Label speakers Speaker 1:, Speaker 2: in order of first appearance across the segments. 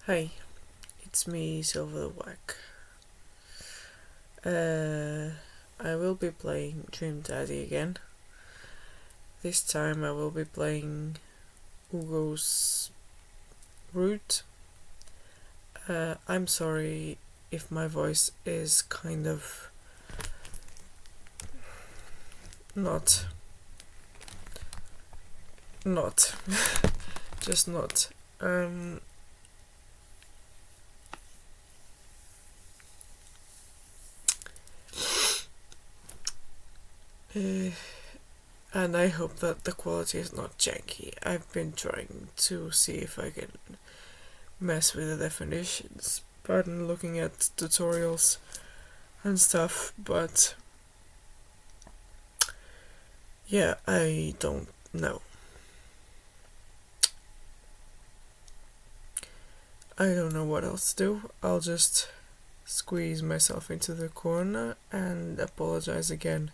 Speaker 1: Hi, it's me, Silver the Wack. I will be playing Dream Daddy again. This time I will be playing Hugo's Route. I'm sorry if my voice is kind of not, not, just not. And I hope that the quality is not janky. I've been trying to see if I can mess with the definitions, pardon looking at tutorials and stuff, but yeah, I don't know. I don't know what else to do. I'll just squeeze myself into the corner and apologize again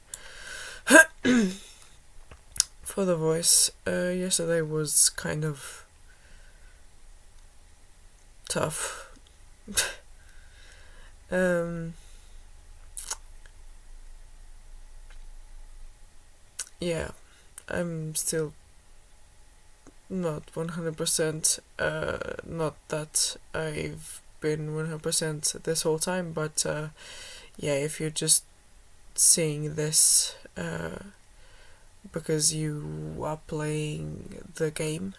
Speaker 1: for the voice. Yesterday was kind of tough. Yeah, I'm still not 100%, not that I've been 100% this whole time, but yeah, if you're just seeing this because you are playing the game,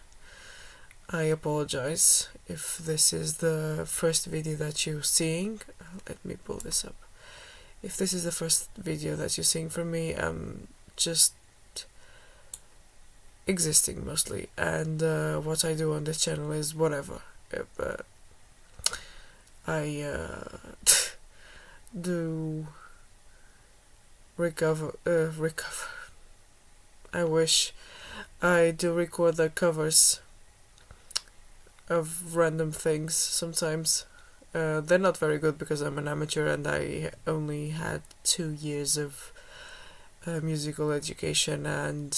Speaker 1: I apologize if this is the first video that you're seeing. Let me pull this up. If this is the first video that you're seeing from me, I'm just existing mostly, and what I do on this channel is whatever. I do recover. I wish I do record the covers of random things sometimes. They're not very good because I'm an amateur and I only had 2 years of musical education and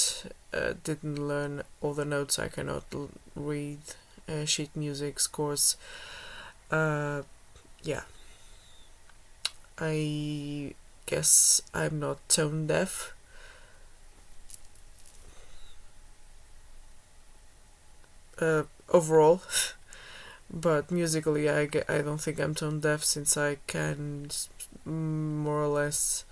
Speaker 1: didn't learn all the notes. I cannot read sheet music scores. Yeah. I guess I'm not tone deaf. Overall, but musically I don't think I'm tone deaf, since I can more or less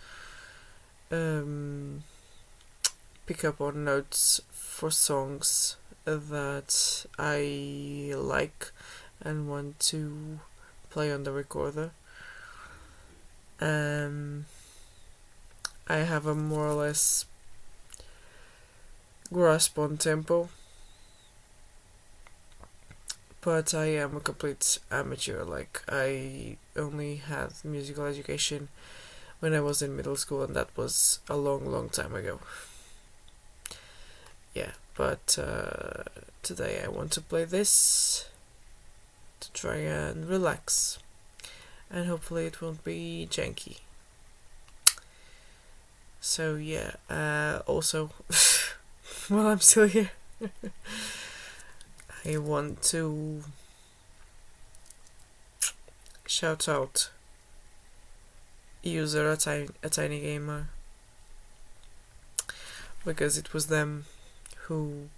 Speaker 1: pick up on notes for songs that I like and want to play on the recorder. I have a more or less grasp on tempo, but I am a complete amateur. Like, I only had musical education when I was in middle school, and that was a long time ago. Yeah, but today I want to play this to try and relax, and hopefully it won't be janky. So yeah, also, while I'm still here, I want to shout out user a tiny gamer, because it was them who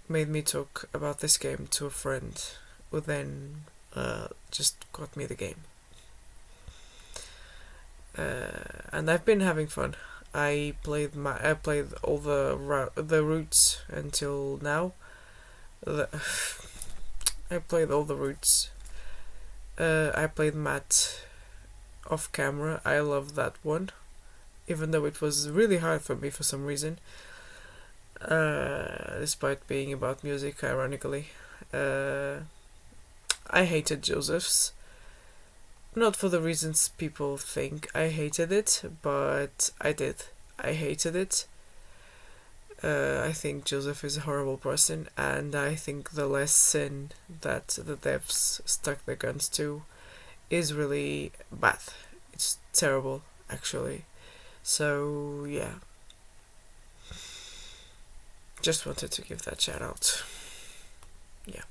Speaker 1: made me talk about this game to a friend, who then just got me the game. And I've been having fun. I played all the routes until now. I played all the routes. I played Matt off camera. I love that one, even though it was really hard for me for some reason. Despite being about music, ironically. I hated Joseph's. Not for the reasons people think I hated it, but I did. I hated it. I think Joseph is a horrible person, and I think the lesson that the devs stuck their guns to is really bad. It's terrible, actually. So, yeah. Just wanted to give that shout out. Yeah.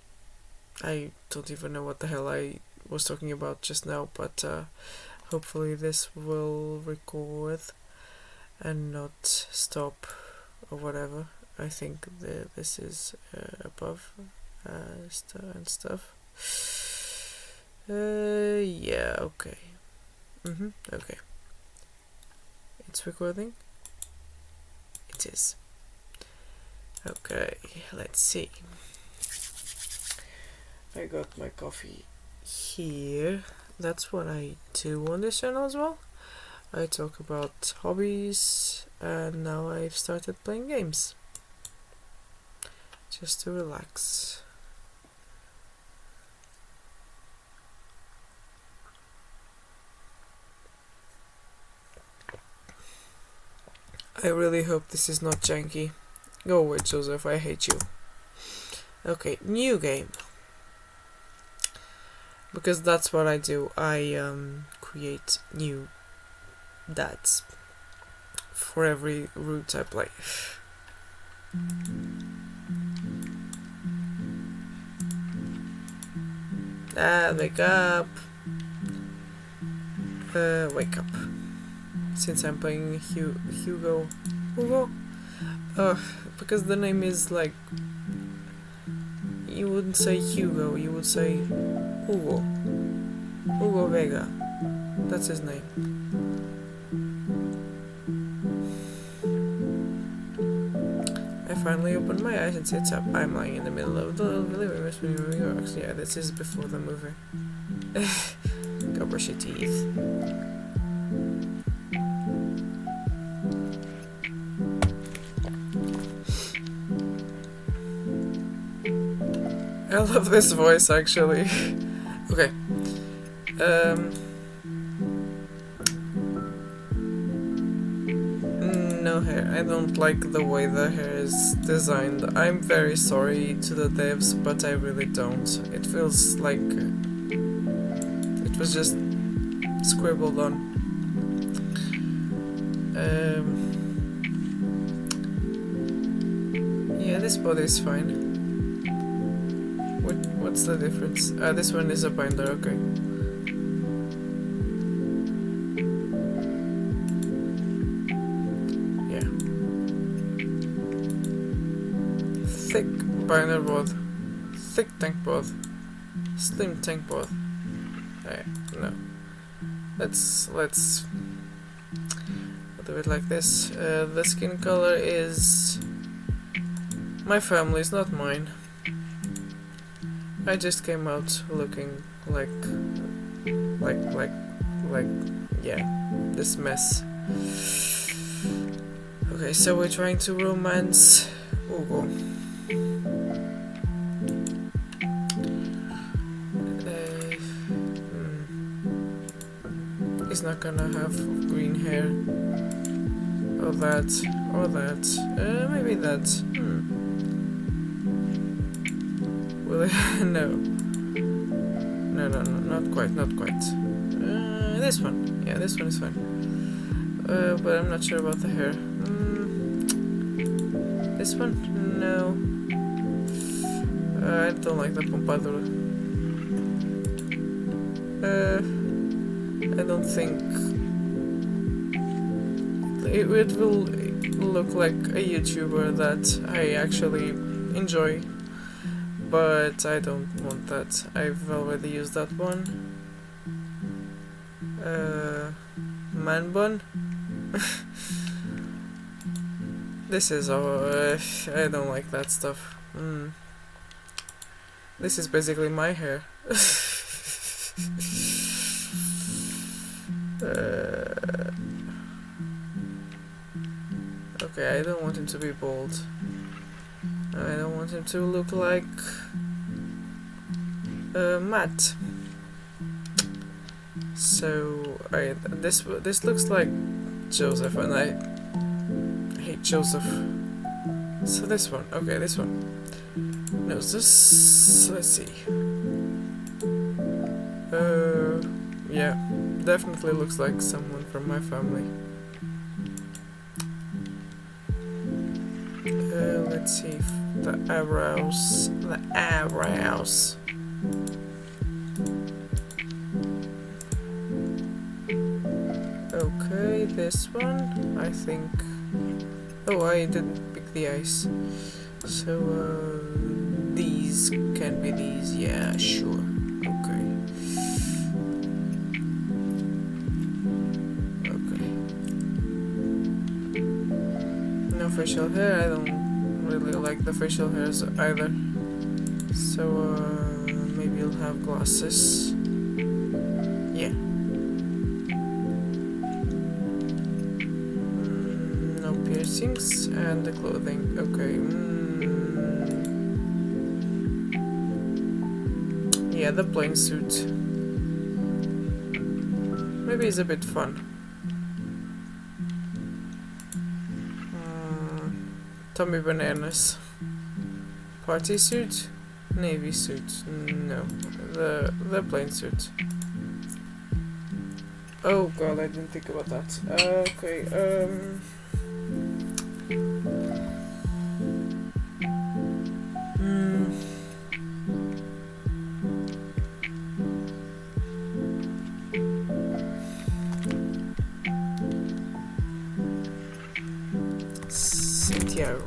Speaker 1: I don't even know what the hell I was talking about just now, but hopefully this will record and not stop or whatever. I think this is above and stuff. Yeah, okay. Okay. It's recording? It is. Okay, let's see. I got my coffee here. That's what I do on this channel as well. I talk about hobbies, and now I've started playing games. Just to relax. I really hope this is not janky. Go away, Joseph, I hate you. Okay, new game. Because that's what I do. I create new dads for every route I play. Wake up. Wake up. Since I'm playing Hugo. Because the name is like, you wouldn't say Hugo, you would say Hugo Vega. That's his name. I finally opened my eyes and sits up. I'm lying in the middle of the living room. Yeah, this is before the movie. Go brush your teeth. I love this voice, actually. Okay. No hair. I don't like the way the hair is designed. I'm very sorry to the devs, but I really don't. It feels like it was just scribbled on. Yeah, this body is fine. What's the difference? This one is a binder, okay. Yeah. Thick binder board. Thick tank board. Slim tank board. No. Let's do it like this. The skin color is my family's, not mine. I just came out looking like yeah, this mess. Okay, so we're trying to romance Hugo. He's not gonna have green hair. Or that. Maybe that. No, not quite. This one. Yeah, this one is fine. But I'm not sure about the hair. This one? No. I don't like the pompadour. I don't think it will look like a YouTuber that I actually enjoy. But I don't want that. I've already used that one. Man bun. This is I don't like that stuff. This is basically my hair. Okay, I don't want him to be bald. I don't want him to look like Matt. So this looks like Joseph, and I hate Joseph. So this one, okay, this one. No, this. Let's see. Yeah, definitely looks like someone from my family. Let's see if the arrows. Okay, this one, I think. Oh, I didn't pick the ice. So, these can be these, yeah, sure. Okay. Okay. No facial hair, I don't really like the facial hairs either. So, maybe you'll have glasses. Yeah. No piercings, and the clothing. Okay. Yeah, the plain suit. Maybe it's a bit fun. Tommy Bananas. Party suit? Navy suit? No. The plain suit. Oh god, I didn't think about that. Okay, Santiago.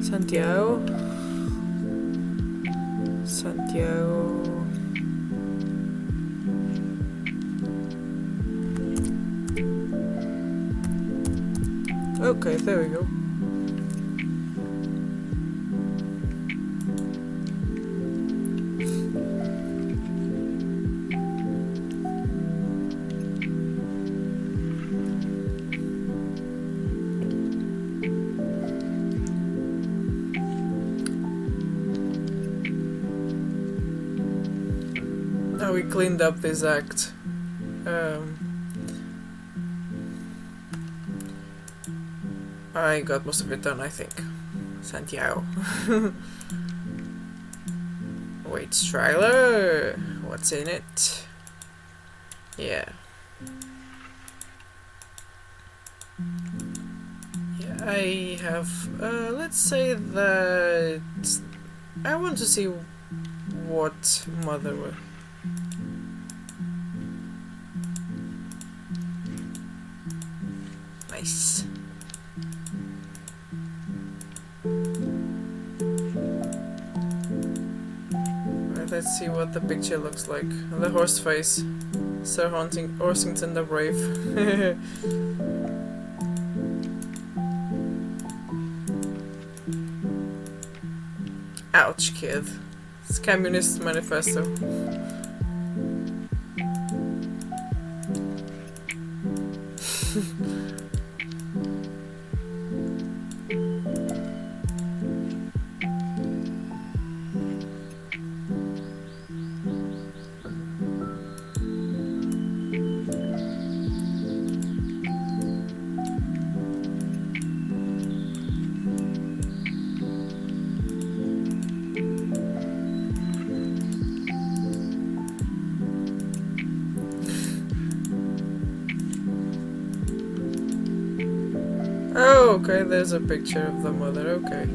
Speaker 1: Santiago. Santiago. Okay, there we go. Now we cleaned up this act. I got most of it done, I think. Santiago. Wait, trailer? What's in it? Yeah. Yeah, I have, let's say that I want to see what mother will. Nice. Let's see what the picture looks like. The horse face. Sir Horsington the Brave. Ouch, kid. It's Communist Manifesto. Oh, okay, there's a picture of the mother, okay.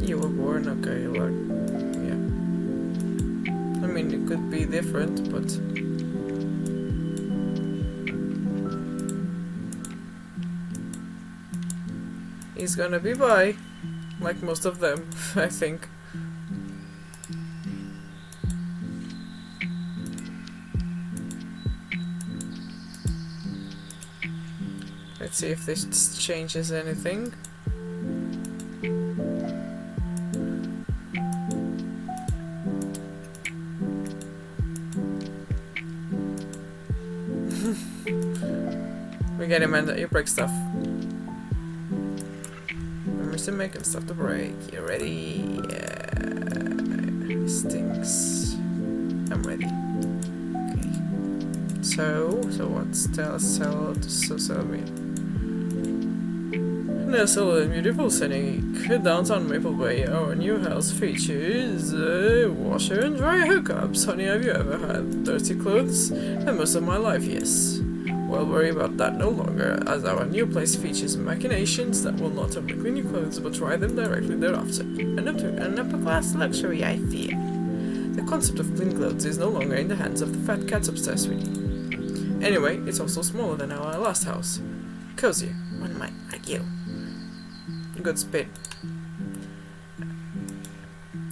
Speaker 1: You were born, okay, like, yeah. I mean, it could be different, but... he's gonna be bi, like most of them, I think. Let's see if this changes anything. We get him, and you break stuff. Remember to make him stuff to break. You ready? Yeah. Stinks. I'm ready. Okay. So what's tell me? Nestled in beautiful scenic downtown Maple Bay, our new house features washer and dryer hookups. Honey, have you ever had dirty clothes? And most of my life, yes. Well, worry about that no longer, as our new place features machinations that will not only clean your clothes but dry them directly thereafter. An upper-class luxury, I fear. The concept of clean clothes is no longer in the hands of the fat cats upstairs with you. Anyway, it's also smaller than our last house. Cozier, one might argue. Good spit.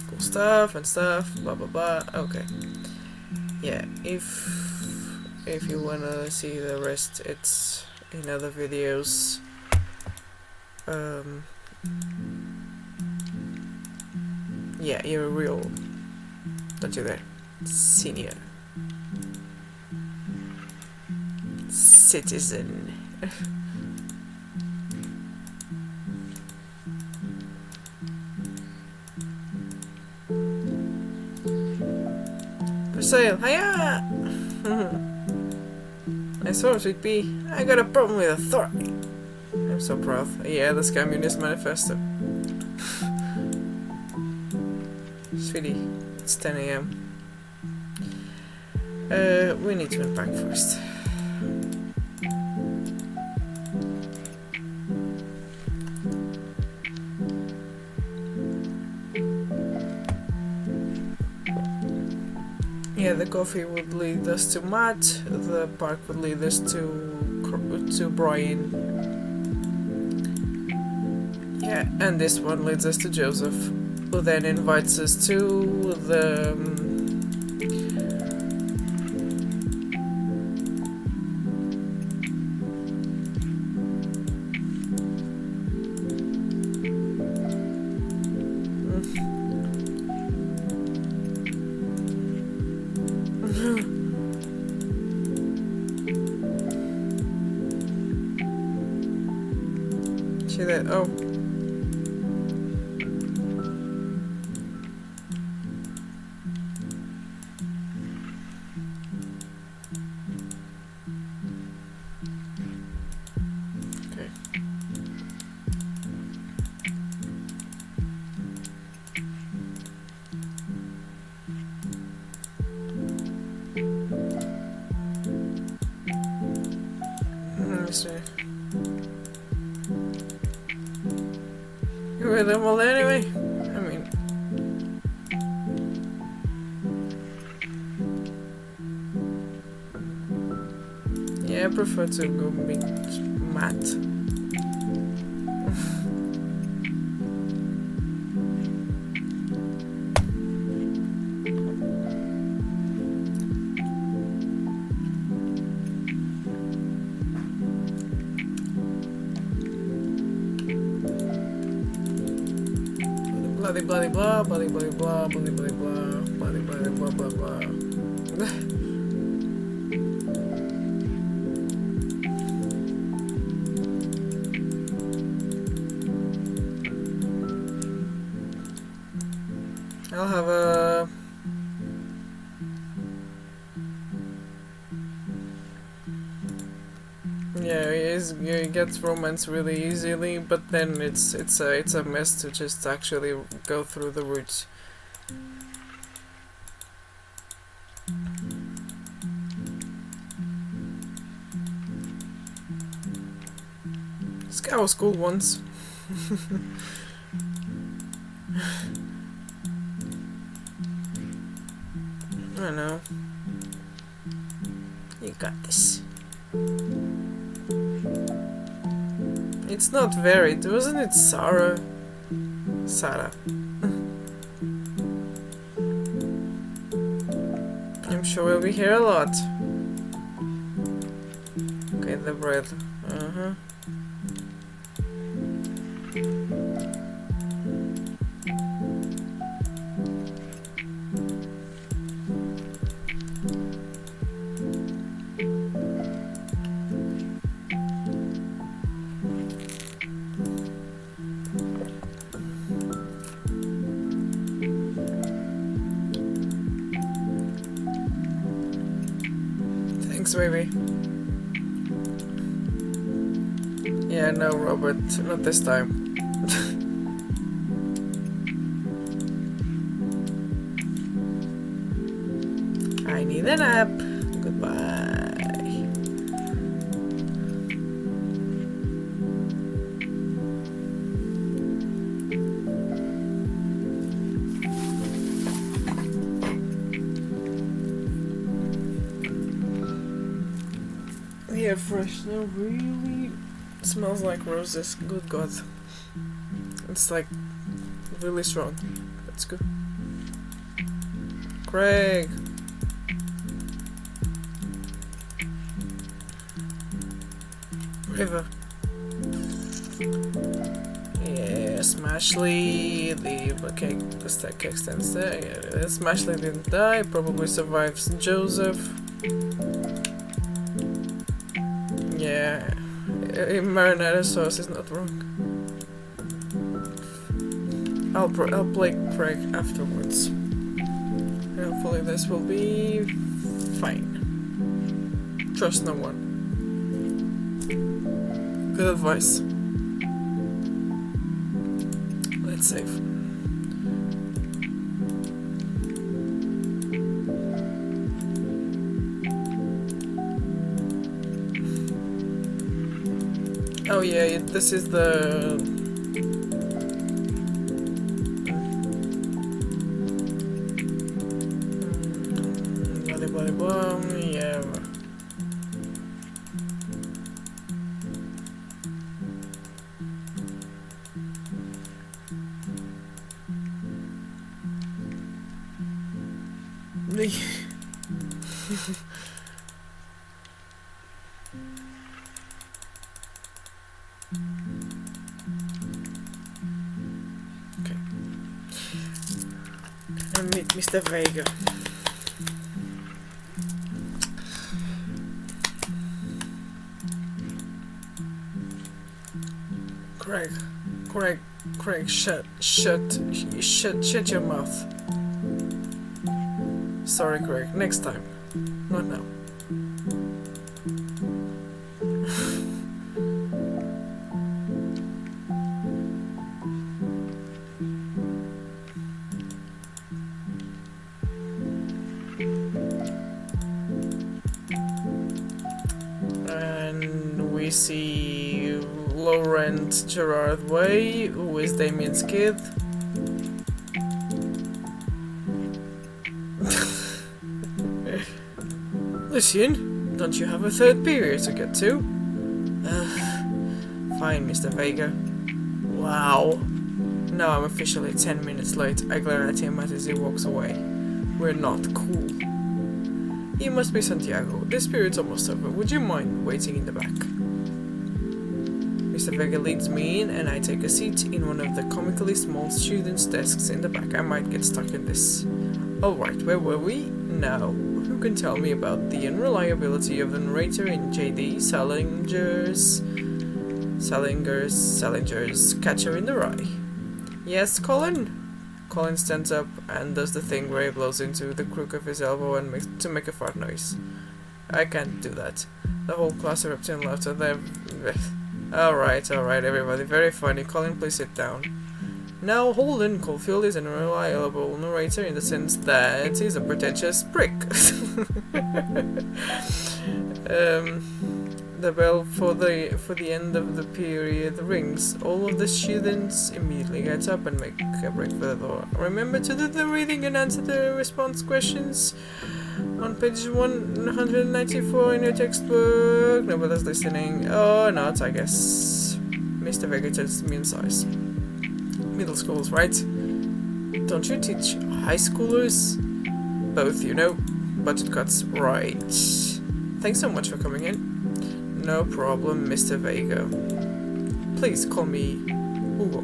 Speaker 1: Cool stuff and stuff, blah blah blah. Okay. Yeah, if you wanna see the rest, it's in other videos. Yeah, you're a real, don't you there, senior citizen. For sale, hiya! Nice horse, sweet pea. I got a problem with authority. I'm so proud. Yeah, the Communist Manifesto. Sweetie, it's 10 AM. We need to unpack first. Yeah, the coffee would lead us to Matt, the park would lead us to Brian. Yeah, and this one leads us to Joseph, who then invites us to the... See that? Oh. Okay. Let's see. You read them all anyway? I mean... Yeah, I prefer to go meet Matt. Bloody bloody blah, bloody bloody blah, bloody bloody blah, bloody bloody blah blah blah. I'll have a... Yeah, he gets romance really easily, but then it's a mess to just actually go through the routes. This guy was cool once. I don't know. You got this. It's not varied, wasn't it Sarah? Sarah. I'm sure we'll be here a lot. Okay, the bread. Uh-huh. Thanks, baby. Yeah, no, Robert, not this time. I need a nap. Goodbye. air freshener really smells like roses. Good God. It's like really strong. Let's go. Craig! River. Yes, Smashley, the stack extends there. Yeah, Smashley didn't die, probably survives Joseph. Yeah, marinara sauce is not wrong. I'll play Craig afterwards. Hopefully this will be fine. Trust no one. Good advice. Let's save. Oh yeah, this is the... yeah. Okay. And meet Mr. Vega. Craig, shut your mouth. Sorry, Craig, next time. Not now. And we see Laurent Gerard Way, who is Damien's kid. Lucien, don't you have a third period to get to? Fine, Mr. Vega. Wow. Now I'm officially 10 minutes late. I glare at him as he walks away. We're not cool. You must be Santiago. This period's almost over. Would you mind waiting in the back? Mr. Vega leads me in and I take a seat in one of the comically small students' desks in the back. I might get stuck in this. Alright, where were we? Now, who can tell me about the unreliability of the narrator in J.D. Salinger's Catcher in the Rye? Yes, Colin? Colin stands up and does the thing where he blows into the crook of his elbow and to make a fart noise. I can't do that. The whole class erupts in laughter. Alright, everybody. Very funny. Colin, please sit down. Now, Holden Caulfield is an unreliable narrator in the sense that he's a pretentious prick. The bell for the end of the period rings. All of the students immediately get up and make a break for the door. Remember to do the reading and answer the response questions on page 194 in your textbook. Nobody's listening. Oh, not, I guess. Mr. Vega tells me in size. Middle schools, right? Don't you teach high schoolers? Both, you know. Budget cuts, right. Thanks so much for coming in. No problem, Mr. Vega. Please call me Hugo.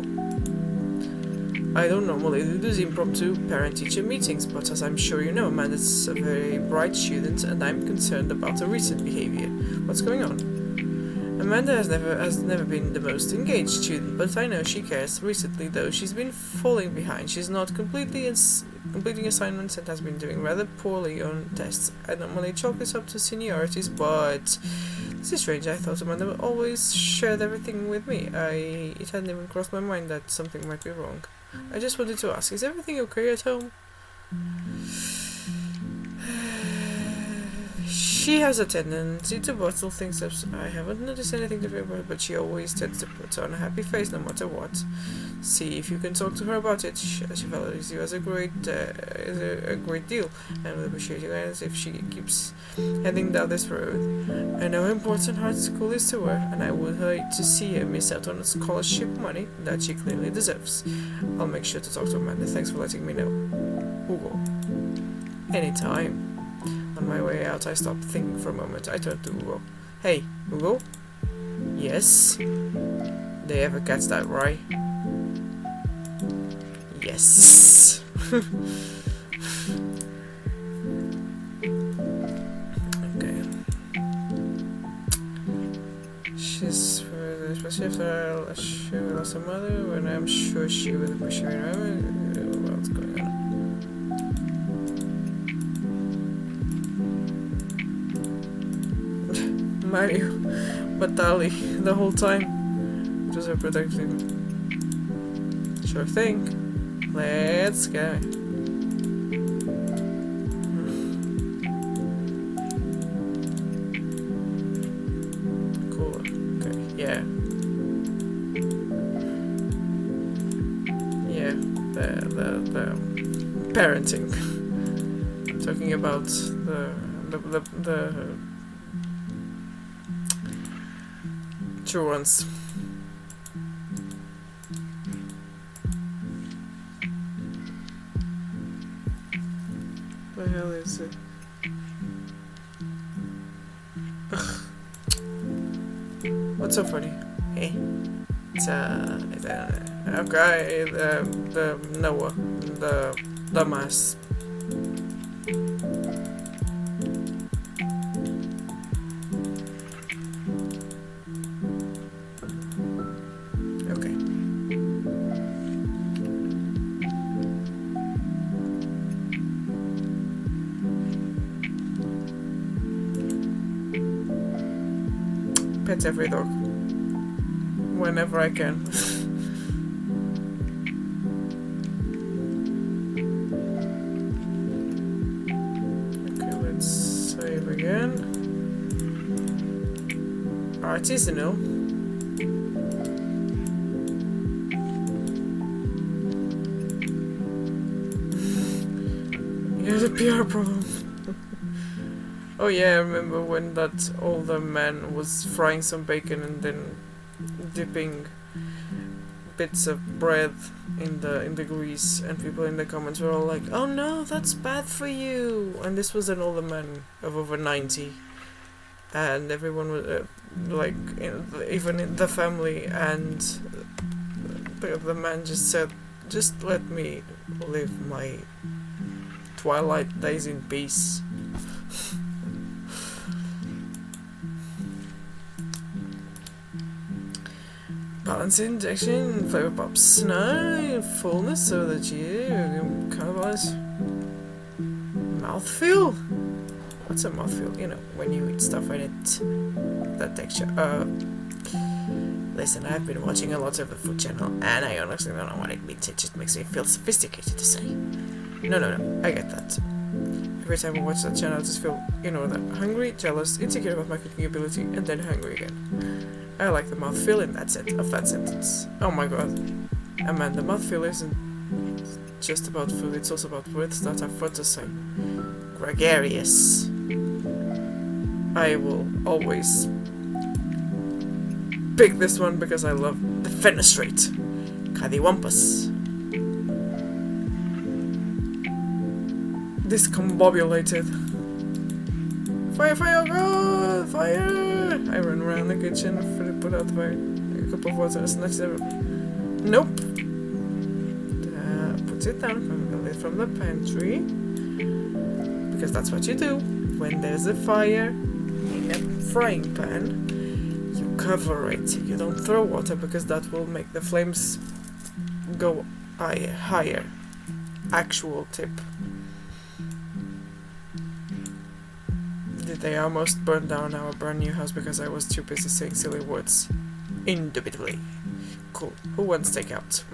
Speaker 1: I don't normally do these impromptu parent-teacher meetings, but as I'm sure you know, Amanda's a very bright student and I'm concerned about her recent behavior. What's going on? Amanda has never been the most engaged student, but I know she cares. Recently, though, she's been falling behind. She's not completing assignments and has been doing rather poorly on tests. I normally chalk this up to seniorities, but this is strange. I thought Amanda would always shared everything with me. It hadn't even crossed my mind that something might be wrong. I just wanted to ask, is everything okay at home? She has a tendency to bottle things up. I haven't noticed anything different about her, but she always tends to put on a happy face no matter what. See if you can talk to her about it. She values you as a great deal, and will appreciate you as if she keeps heading down this road. I know how important hard school is to her, and I would hate to see her miss out on scholarship money that she clearly deserves. I'll make sure to talk to Amanda. Thanks for letting me know. Hugo. Anytime. On my way out, I stopped thinking for a moment. I turned to Hugo. Hey, Hugo? Yes? They ever catch that right? Yes. Okay. She's especially after she lost her mother, when I'm sure she will appreciate what's going on. Mario, Batali, the whole time. Just her protecting. Sure thing. Let's go. Cool. Okay. Yeah. Yeah. The parenting. Talking about the true ones. The hell is it? Ugh. What's so funny? Hey, it's a guy, the Noah, the mass. Pet every dog whenever I can. Okay, let's save again. Artisanal. Here's a PR problem. Oh yeah, I remember when that older man was frying some bacon and then dipping bits of bread in the grease, and people in the comments were all like, "Oh no, that's bad for you!" And this was an older man of over 90, and everyone was like, even in the family, and the man just said, "Just let me live my twilight days in peace." Balance injection, flavor pops, no fullness so that you cannibalize. Mouthfeel? What's a mouthfeel? You know, when you eat stuff and it that texture. Listen, I've been watching a lot of the food channel, and I honestly don't know what it means. It just makes me feel sophisticated to say. No, I get that. Every time I watch that channel, I just feel, hungry, jealous, insecure about my cooking ability, and then hungry again. I like the mouthfeel in that sentence. Oh my god. Amanda, mouthfeel isn't just about food, it's also about words that are fun to say. Gregarious. I will always pick this one because I love the fenestrate. Caddywampus. Discombobulated. Fire, god! Fire! I run around the kitchen, put out the fire, a cup of water, and snatch it. Nope. Puts it down from the pantry, because that's what you do when there's a fire in a frying pan. You cover it. You don't throw water because that will make the flames go higher. Actual tip. They almost burned down our brand new house because I was too busy saying silly words. Indubitably. Cool. Who wants takeout?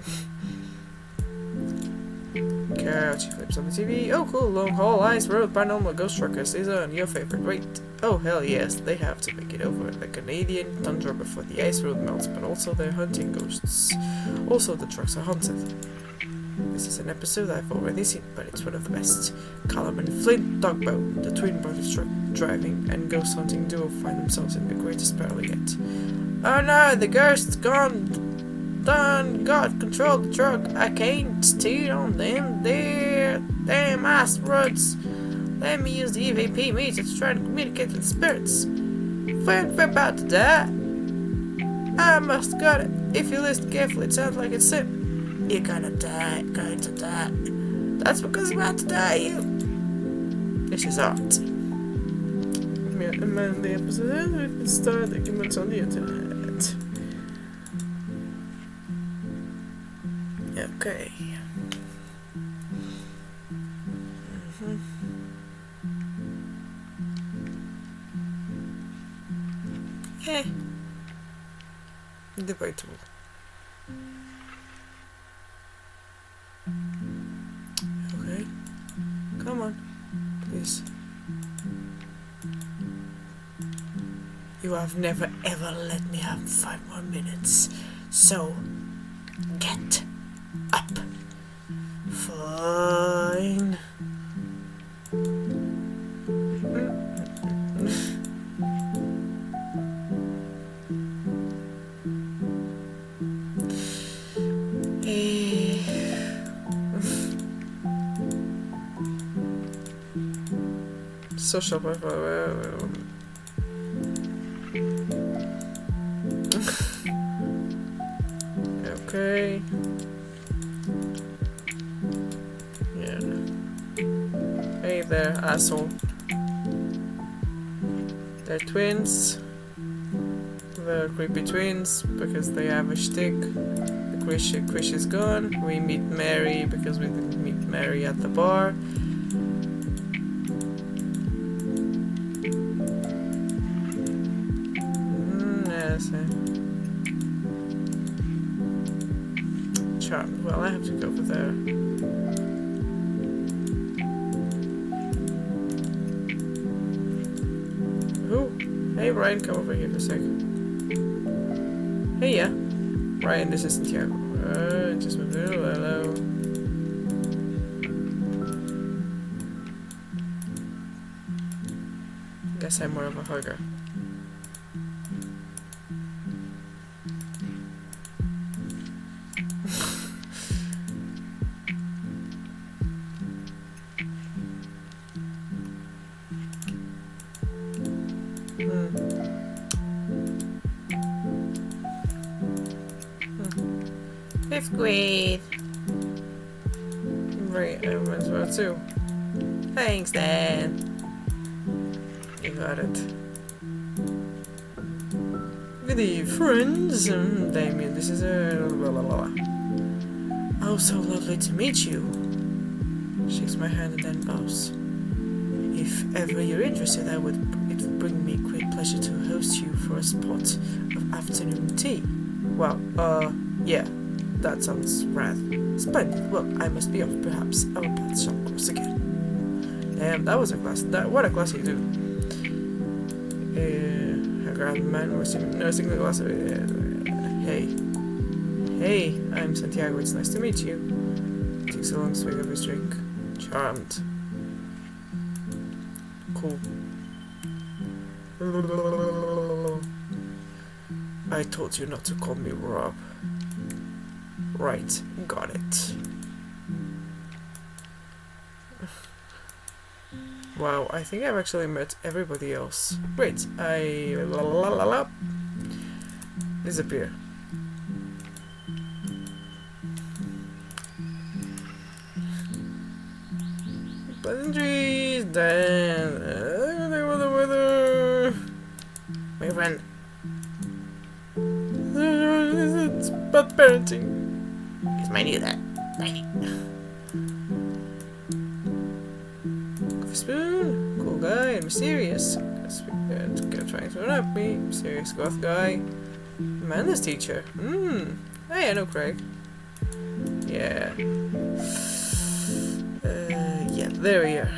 Speaker 1: Couch flips on the TV. Oh cool, long haul, ice road, paranormal, ghost truckers is on. Your favorite. Wait. Oh hell yes, they have to make it over the Canadian tundra before the ice road melts, but also they're hunting ghosts. Also the trucks are haunted. This is an episode I've already seen, but it's one of the best. Callum and Flint Dogboat, the twin brothers truck driving and ghost hunting duo, find themselves in the greatest peril yet. Oh no, the ghost's gone! Done! God, control the truck! I can't steer on them there! Damn asteroids! Let me use the EVP meter to try and communicate with the spirits. Flint, we're about to die! I must got it! If you listen carefully, it sounds like it's him. You're gonna die, going to die. That's because I'm about to die, you! This is art. Men the episode with star documents on the internet. Okay. Debatable. Okay. Come on. Please. You have never ever let me have 5 more minutes. So, get up. Fine. Social okay. Yeah. Hey there, asshole. They're twins. They're creepy twins because they have a shtick. The Krish is gone. We meet Mary because we didn't meet Mary at the bar. Charmed. Well, I have to go over there. Who? Hey, Ryan, come over here for a sec. Hey, yeah. Ryan, this is Santiago. Just moved in. Hello. Guess I'm more of a hugger. Fifth grade. Right, I might as well too. Thanks, Dan. You got it. Good evening, friends. Damien, this is a Oh, so lovely to meet you. Shakes my hand and then bows. If ever you're interested, it would bring me great pleasure to host you for a spot of afternoon tea. Well, yeah, that sounds rad. Splendid. Well, I must be off. Perhaps our paths shall cross again. Damn, that was a class. What a classy dude. A grand man nursing the glass. Hey, I'm Santiago. It's nice to meet you. Takes a long swig of his drink. Charmed. Cool. I told you not to call me Rob. Right, got it. Wow, I think I've actually met everybody else. Wait, disappear. Pleasantries, Dan. The weather. My friend. It's bad parenting. It's my new dad. Coffee spoon. Cool guy and mysterious. Trying to run up me. Mysterious goth guy. Amanda's teacher. Hey, I know Craig. Yeah. Yeah, there we are.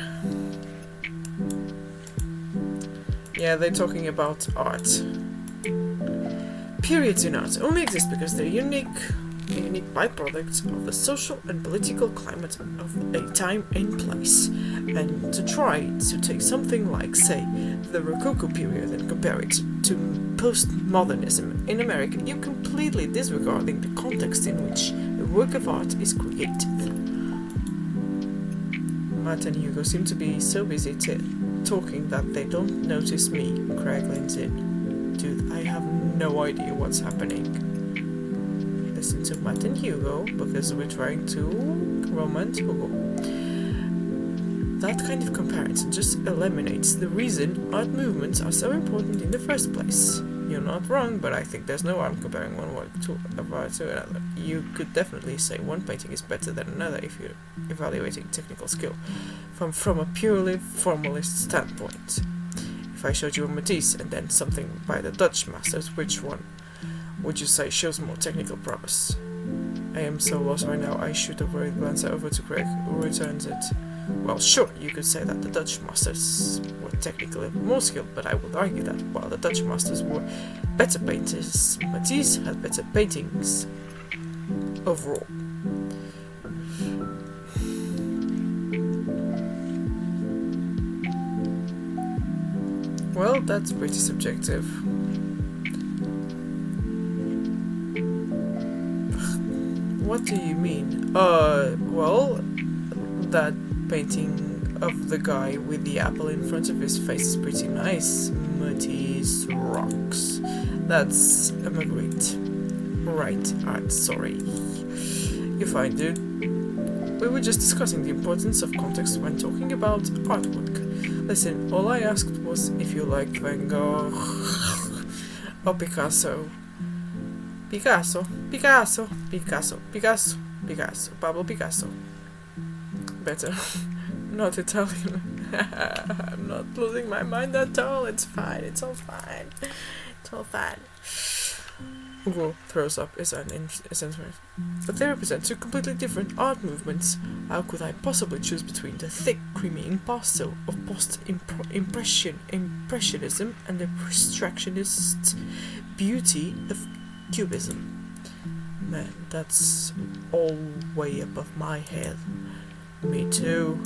Speaker 1: Yeah, they're talking about art. Periods in art only exist because they're unique byproducts of the social and political climate of a time and place. And to try to take something like, say, the Rococo period and compare it to postmodernism in America, you're completely disregarding the context in which a work of art is created. Matt and Hugo seem to be so busy talking that they don't notice me, Craig leans in. Dude, I have no idea what's happening. Listen to Matt and Hugo, because we're trying to romance Hugo. That kind of comparison just eliminates the reason art movements are so important in the first place. You're not wrong, but I think there's no harm comparing one work to another. You could definitely say one painting is better than another if you're evaluating technical skill from a purely formalist standpoint. If I showed you a Matisse and then something by the Dutch masters, which one would you say shows more technical prowess? I am so lost right now, I shoot a worried glance over to Craig, who returns it. Well, sure, you could say that the Dutch masters were technically more skilled, but I would argue that while the Dutch masters were better painters, Matisse had better paintings overall. Well, that's pretty subjective. What do you mean? Well, that painting of the guy with the apple in front of his face is pretty nice. Matisse rocks. That's Magritte. Right, art, sorry. You fine, dude. We were just discussing the importance of context when talking about artwork. Listen, all I asked was if you liked Van Gogh or Picasso. Picasso, Pablo Picasso. Better. Not Italian. I'm not losing my mind at all. It's fine. It's all fine. It's all fine. Hugo throws up his instrument. But they represent two completely different art movements. How could I possibly choose between the thick, creamy impasto of post-impressionism and the abstractionist beauty of cubism? Man, that's all way above my head. Me too.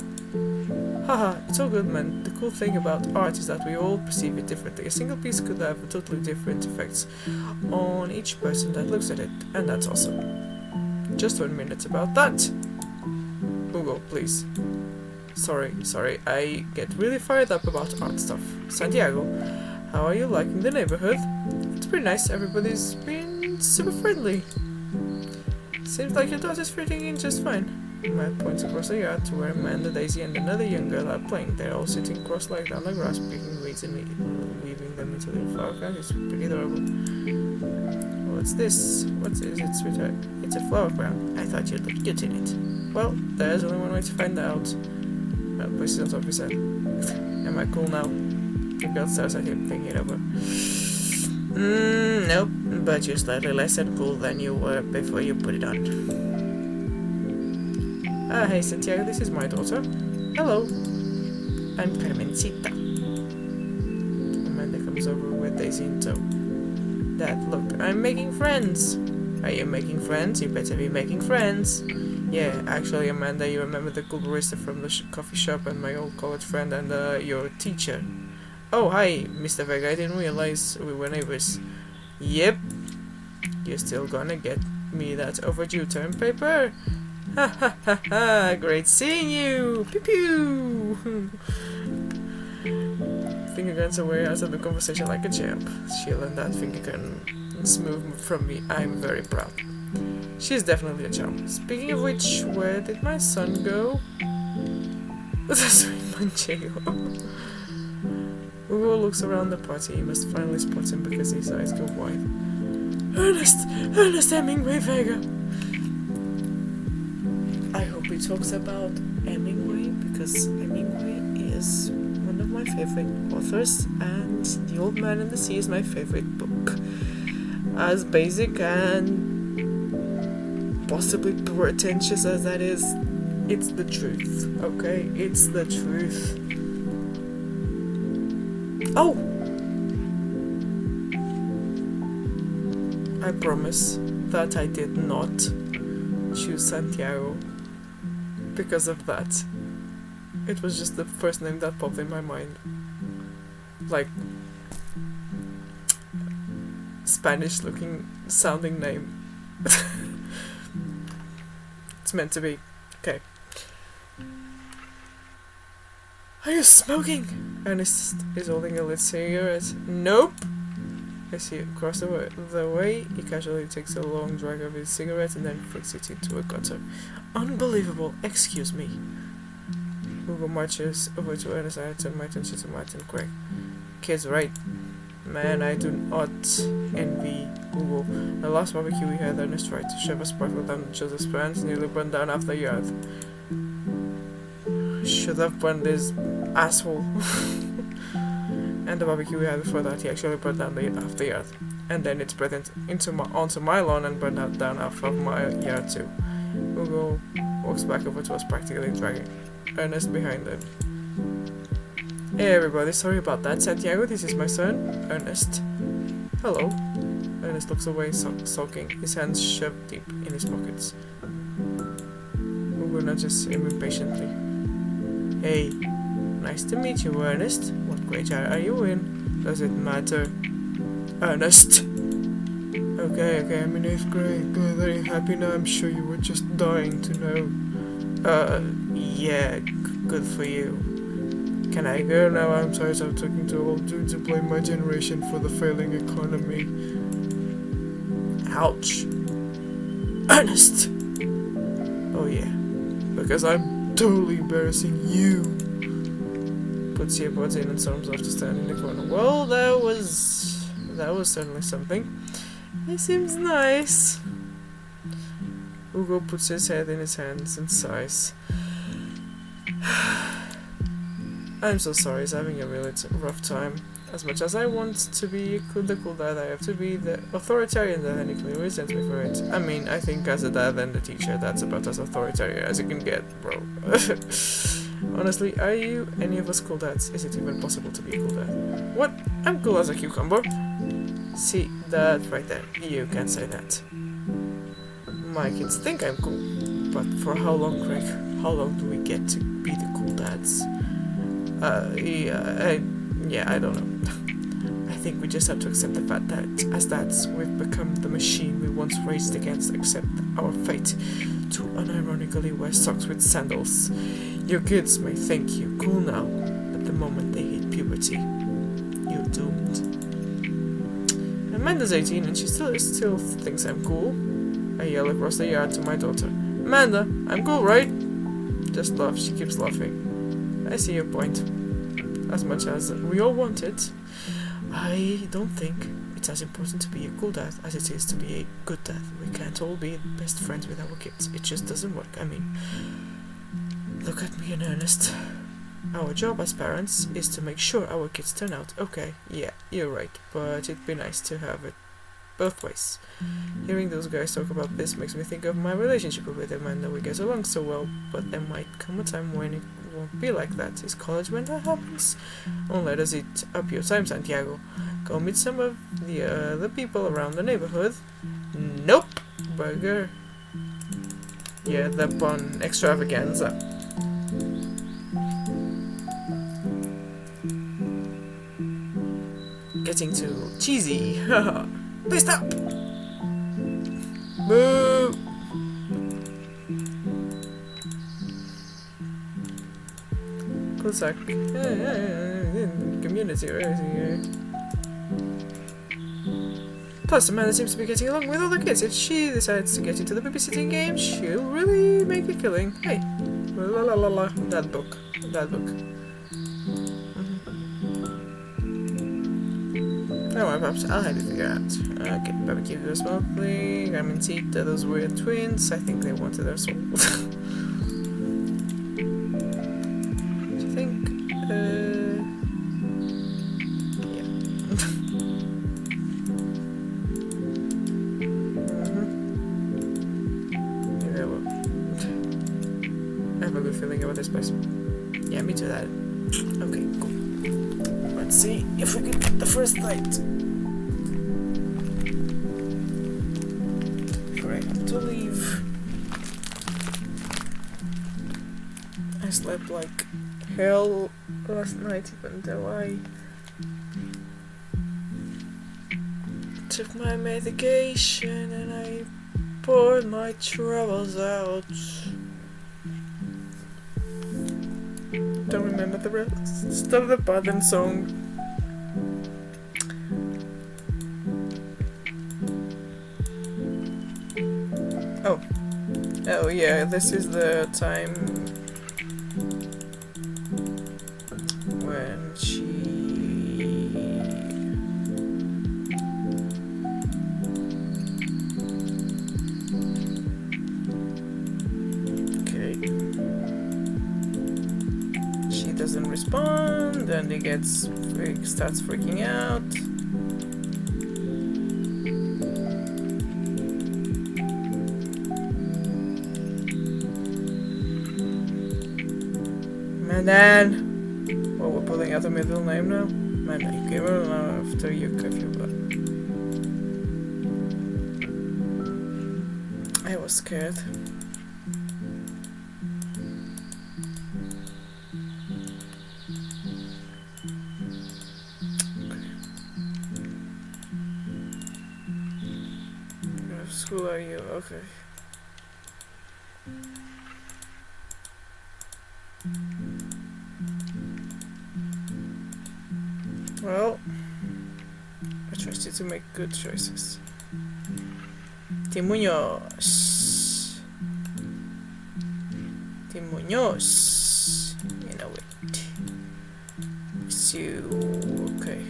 Speaker 1: Haha, it's all good, man. The cool thing about art is that we all perceive it differently. A single piece could have totally different effects on each person that looks at it, and that's awesome. Just 1 minute about that. Hugo, please. Sorry, I get really fired up about art stuff. Santiago, how are you liking the neighborhood? It's pretty nice, everybody's been super friendly. Seems like your daughter's fitting in just fine. Matt points across the yard to where Amanda, Daisy, and another young girl are playing. They're all sitting cross-legged on the grass, picking weeds and weaving them into little flower crowns. It's pretty adorable. What's this? What is it, sweetheart? It's a flower crown. I thought you'd look cute in it. Well, there's only one way to find out. Places on top of his head. Am I cool now? The girl stares at him, thinking it over. Nope, but you're slightly less cool than you were before you put it on. Hey Santiago, this is my daughter. Hello. I'm Carmencita. Amanda comes over with Daisy in tow. Dad, look, I'm making friends. Are you making friends? You better be making friends. Yeah, actually, Amanda, you remember the cool barista from the coffee shop and my old college friend and your teacher. Oh, hi, Mr. Vega, I didn't realize we were neighbors. Yep. You're still gonna get me that overdue term paper? Ha ha ha ha, great seeing you! Pew pew! Finger guns away out of the conversation like a champ. She'll let that finger gun smooth from me. I'm very proud. She's definitely a charm. Speaking of which, where did my son go? The sweet manchego. Hugo looks around the party. He must finally spot him because his eyes go wide. Ernest Hemingway Vega. I hope he talks about Hemingway because Hemingway is one of my favorite authors and The Old Man and the Sea is my favorite book. As basic and possibly pretentious as that is, it's the truth, okay? It's the truth. Oh! I promise that I did not choose Santiago because of that. It was just the first name that popped in my mind. Like, Spanish looking sounding name. It's meant to be. Okay. Are you smoking? Ernest is holding a lit cigarette. Nope. As he across the way, he casually takes a long drag of his cigarette and then flicks it into a gutter. Unbelievable. Excuse me. Hugo marches over to Ernest and I turn my attention to Matt and Craig. Kid's right. Man, I do not envy Hugo. The last barbecue we had, Ernest tried to shove a sparkler down Joseph's pants, nearly burned down half the yard. Should have burned his asshole. And the barbecue we had before that, he actually burned down half the yard. And then it spread onto my lawn and burned down half of my yard too. Hugo walks back over to us, practically dragging Ernest behind him. Hey everybody, sorry about that. Santiago, this is my son, Ernest. Hello. Ernest looks away, sulking, his hands shoved deep in his pockets. Hugo nudges him impatiently. Hey, nice to meet you, Ernest. What grade are you in? Does it matter? Ernest! Okay, I'm in 8th grade. Good, very happy now. I'm sure you were just dying to know. Yeah, good for you. Can I go now? I'm tired of talking to old dudes to blame my generation for the failing economy. Ouch. Ernest! Oh yeah, because I'm totally embarrassing you. Puts earbuds in and storms off to stand in the corner. Well, that was certainly something. He seems nice. Hugo puts his head in his hands and sighs. I'm so sorry, he's having a really rough time. As much as I want to be the cool dad, I have to be the authoritarian dad, and he clearly resents me for it. I mean, I think as a dad and a teacher, that's about as authoritarian as you can get, bro. Honestly, are you any of us cool dads? Is it even possible to be a cool dad? What? I'm cool as a cucumber. See, that right there. You can't say that. My kids think I'm cool. But for how long, Craig? How long do we get to be the cool dads? I don't know. I think we just have to accept the fact that, as dads, we've become the machine we once raced against, accept our fate to unironically wear socks with sandals. Your kids may think you cool now, but the moment they hit puberty, you're doomed. Amanda's 18 and she still thinks I'm cool. I yell across the yard to my daughter. Amanda, I'm cool, right? Just laugh, she keeps laughing. I see your point. As much as we all want it, I don't think it's as important to be a cool dad as it is to be a good dad. We can't all be best friends with our kids. It just doesn't work. I mean, look at me in earnest. Our job as parents is to make sure our kids turn out okay. Yeah, you're right, but it'd be nice to have it both ways. Hearing those guys talk about this makes me think of my relationship with Amanda. We get along so well, but there might come a time when it won't be like that. Is college when that happens? Don't let us eat up your time, Santiago. Go meet some of the other people around the neighborhood. Nope! Burger. Yeah, the bun extravaganza. Getting too cheesy. Haha. Please stop! Boo! Cool sack. Community, right? Plus, Amanda seems to be getting along with all the kids. If she decides to get into the babysitting game, she'll really make a killing. Hey. La la la la. That book. No, I'll have to figure out. Okay, barbecue goes smoothly. I'm in teeth, those weird twins. I think they wanted their soul. Do you think? Yeah. Maybe I will. I have a good feeling about this place. Yeah, me too, that. Okay, cool. Let's see if we can get the first light. to leave. I slept like hell last night, even though I took my medication and I poured my troubles out. Don't remember the rest of the Pattern song. Oh yeah, this is the time when she doesn't respond, and he starts freaking out. Mandan! Well, we're pulling out a middle name now. Mandan, you came around after you curfew, but I was scared. School are you? Okay. Well, I trust you to make good choices. Tim Muñoz. Tim Muñoz. You know it. So, okay.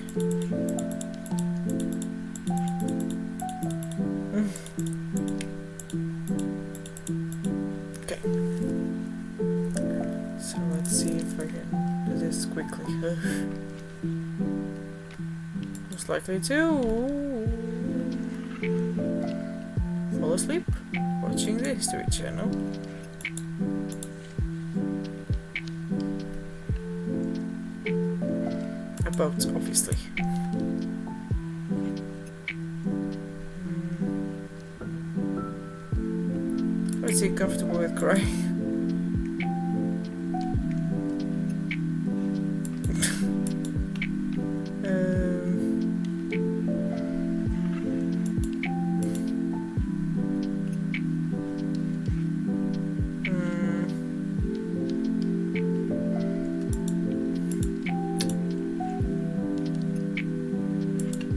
Speaker 1: Okay. So let's see if I can do this quickly. Most likely to fall asleep watching the History Channel. About, obviously. Is he comfortable with crying?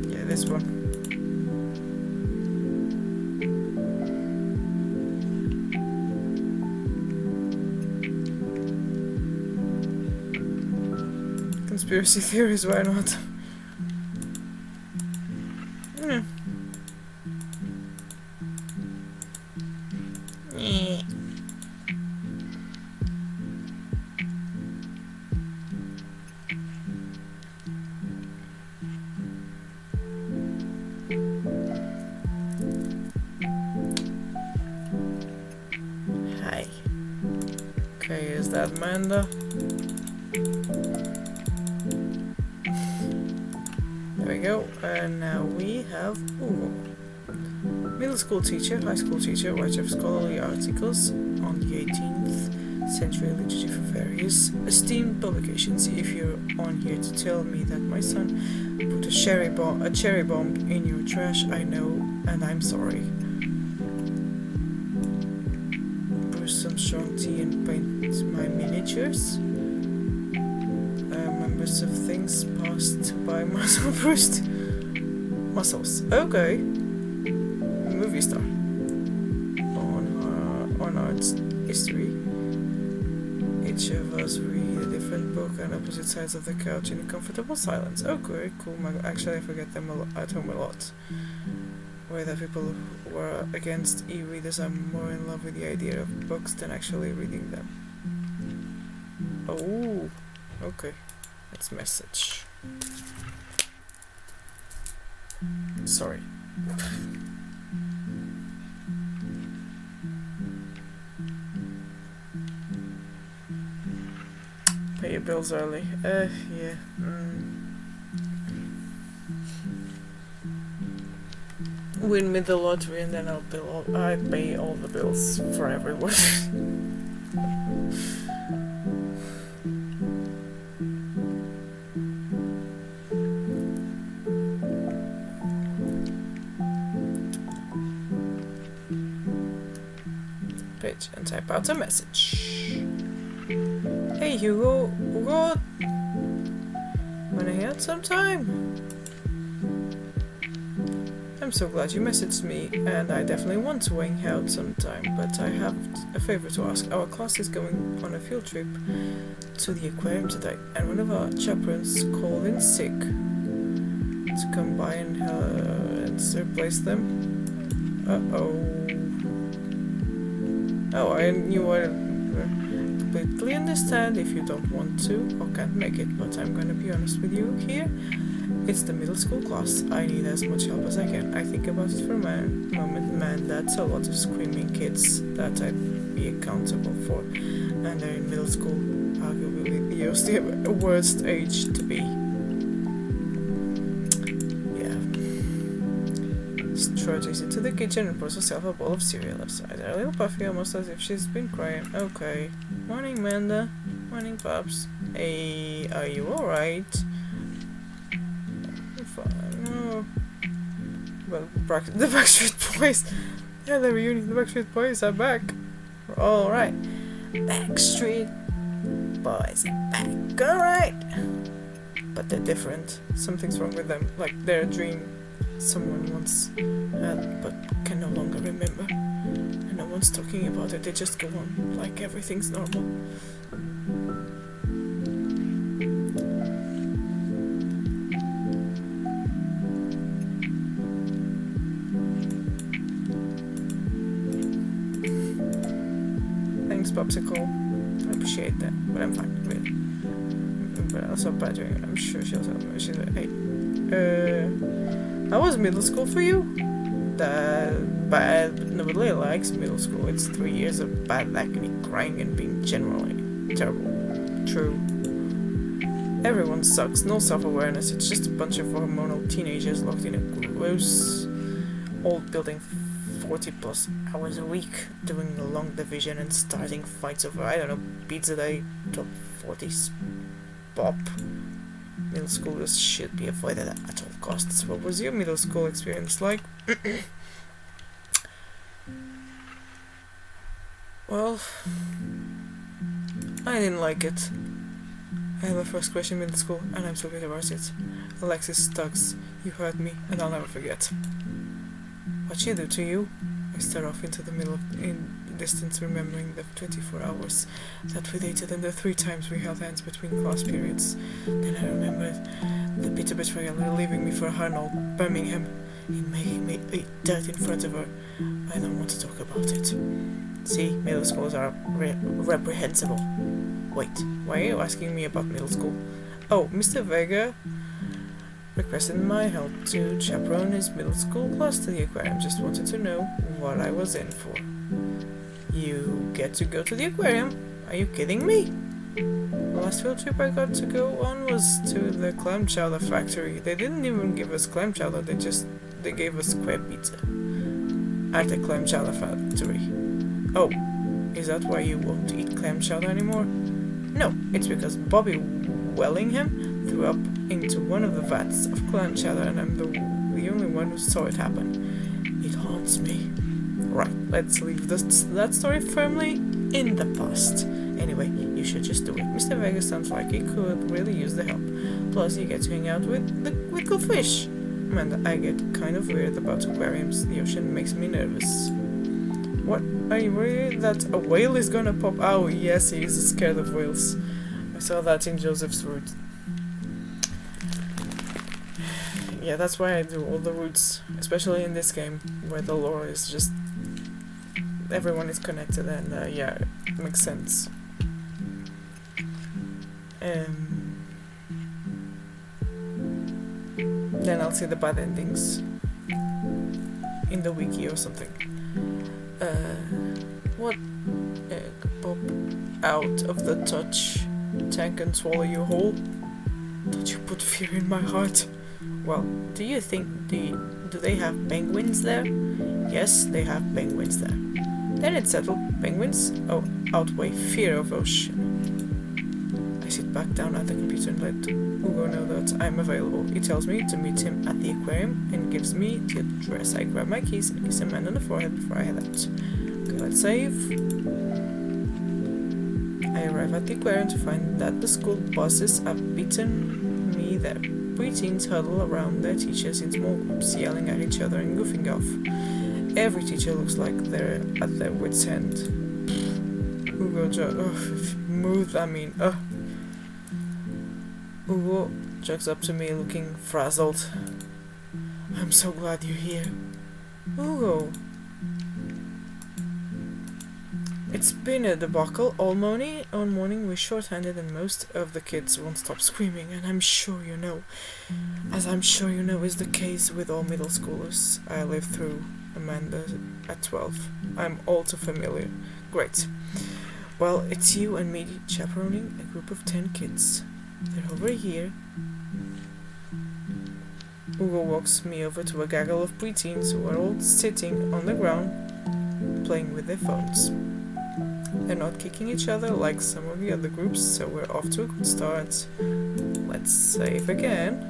Speaker 1: Yeah, this one. Conspiracy theories, why not? Yeah. Hi. Okay, is that Amanda? There we go, and now we have Hugo. Middle school teacher, high school teacher, writer of scholarly articles on the 18th century literature for various esteemed publications. If you're on here to tell me that my son put a cherry bomb in your trash, I know, and I'm sorry. Brew some strong tea and paint my miniatures. Members of things passed by muscle bruised muscles. Okay. Movie star. On arts history. Each of us read a different book on opposite sides of the couch in comfortable silence. Okay, cool. Actually, I forget them at home a lot. Whether people who are against e-readers are more in love with the idea of books than actually reading them. Oh, okay. That's message. Sorry. Pay your bills early. Yeah. win me the lottery and then I pay all the bills for everyone. Page and type out a message. Hey Hugo Route, wanna hang out sometime? I'm so glad you messaged me, and I definitely want to hang out sometime, but I have a favor to ask. Our class is going on a field trip to the aquarium today, and one of our chaperones called in sick to come by and replace them. Oh, I knew I completely understand if you don't want to or can't make it, but I'm gonna be honest with you here. It's the middle school class. I need as much help as I can. I think about it for a moment, man, that's a lot of screaming kids that I'd be accountable for. And they're in middle school, arguably the worst age to be. Yeah. Trudges into the kitchen and pours herself a bowl of cereal outside. A little puffy, almost as if she's been crying. Okay. Morning, Manda. Morning, Pops. Hey, are you alright? Well, the Backstreet Boys. Yeah, the reunion. The Backstreet Boys are back. We're all right. Backstreet Boys are back. All right. But they're different. Something's wrong with them. Like their dream someone once had, but can no longer remember. And no one's talking about it. They just go on like everything's normal. Popsicle. I appreciate that, but I'm fine, really. But also badgering, I'm sure she'll tell me. She's like, hey, how was middle school for you? Bad, but nobody likes middle school. It's 3 years of bad acne, crying, and being generally terrible. True. Everyone sucks, no self-awareness, it's just a bunch of hormonal teenagers locked in a gross old building 40 plus hours a week, doing a long division and starting fights over, I don't know, pizza day, top 40s pop. Middle schoolers should be avoided at all costs. What was your middle school experience like? Well, I didn't like it. I had my first crush in middle school and I'm so bitter about it. Alexis Stugs, you hurt me and I'll never forget. What she do to you? I stare off into the middle in distance, remembering the 24 hours that predated and the 3 times we held hands between class periods. Then I remembered the bitter betrayal, leaving me for Arnold, Birmingham, in making me eat dirt in front of her. I don't want to talk about it. See, middle schools are reprehensible. Wait, why are you asking me about middle school? Oh, Mr. Vega requested my help to chaperone his middle school class to the aquarium. Just wanted to know what I was in for. You get to go to the aquarium? Are you kidding me? The last field trip I got to go on was to the clam chowder factory. They didn't even give us clam chowder, they gave us crab pizza at the clam chowder factory. Oh, is that why you won't eat clam chowder anymore? No, it's because Bobby Wellingham threw up into one of the vats of clam chowder and I'm the only one who saw it happen. It haunts me. Right, let's leave that story firmly in the past. Anyway, you should just do it. Mr. Vega sounds like he could really use the help. Plus, you get to hang out with cool fish. Man, I get kind of weird about aquariums. The ocean makes me nervous. What? Are you worried that a whale is gonna pop? Oh, yes, he is scared of whales. I saw that in Joseph's Route. Yeah, that's why I do all the routes, especially in this game, where the lore is just... everyone is connected and, yeah, it makes sense. Then I'll see the bad endings in the wiki or something. What egg pop out of the touch tank and swallow you whole? Don't you put fear in my heart? Well, do you think the Do they have penguins there? Yes, they have penguins there. Then it's settled. Penguins outweigh fear of ocean. I sit back down at the computer and let Hugo know that I'm available. He tells me to meet him at the aquarium and gives me the address. I grab my keys and kiss a man on the forehead before I head out. Okay, let's save. I arrive at the aquarium to find that the school buses have beaten me there. Preteens huddle around their teachers in small groups, yelling at each other and goofing off. Every teacher looks like they're at their wits' end. Hugo Hugo jogs up to me looking frazzled. I'm so glad you're here. Hugo. It's been a debacle. All morning we're short-handed and most of the kids won't stop screaming, and I'm sure you know. As I'm sure you know is the case with all middle schoolers. I lived through Amanda at 12. I'm all too familiar. Great. Well, it's you and me chaperoning a group of 10 kids. They're over here. Hugo walks me over to a gaggle of preteens who are all sitting on the ground playing with their phones. They're not kicking each other like some of the other groups, so we're off to a good start. Let's save again.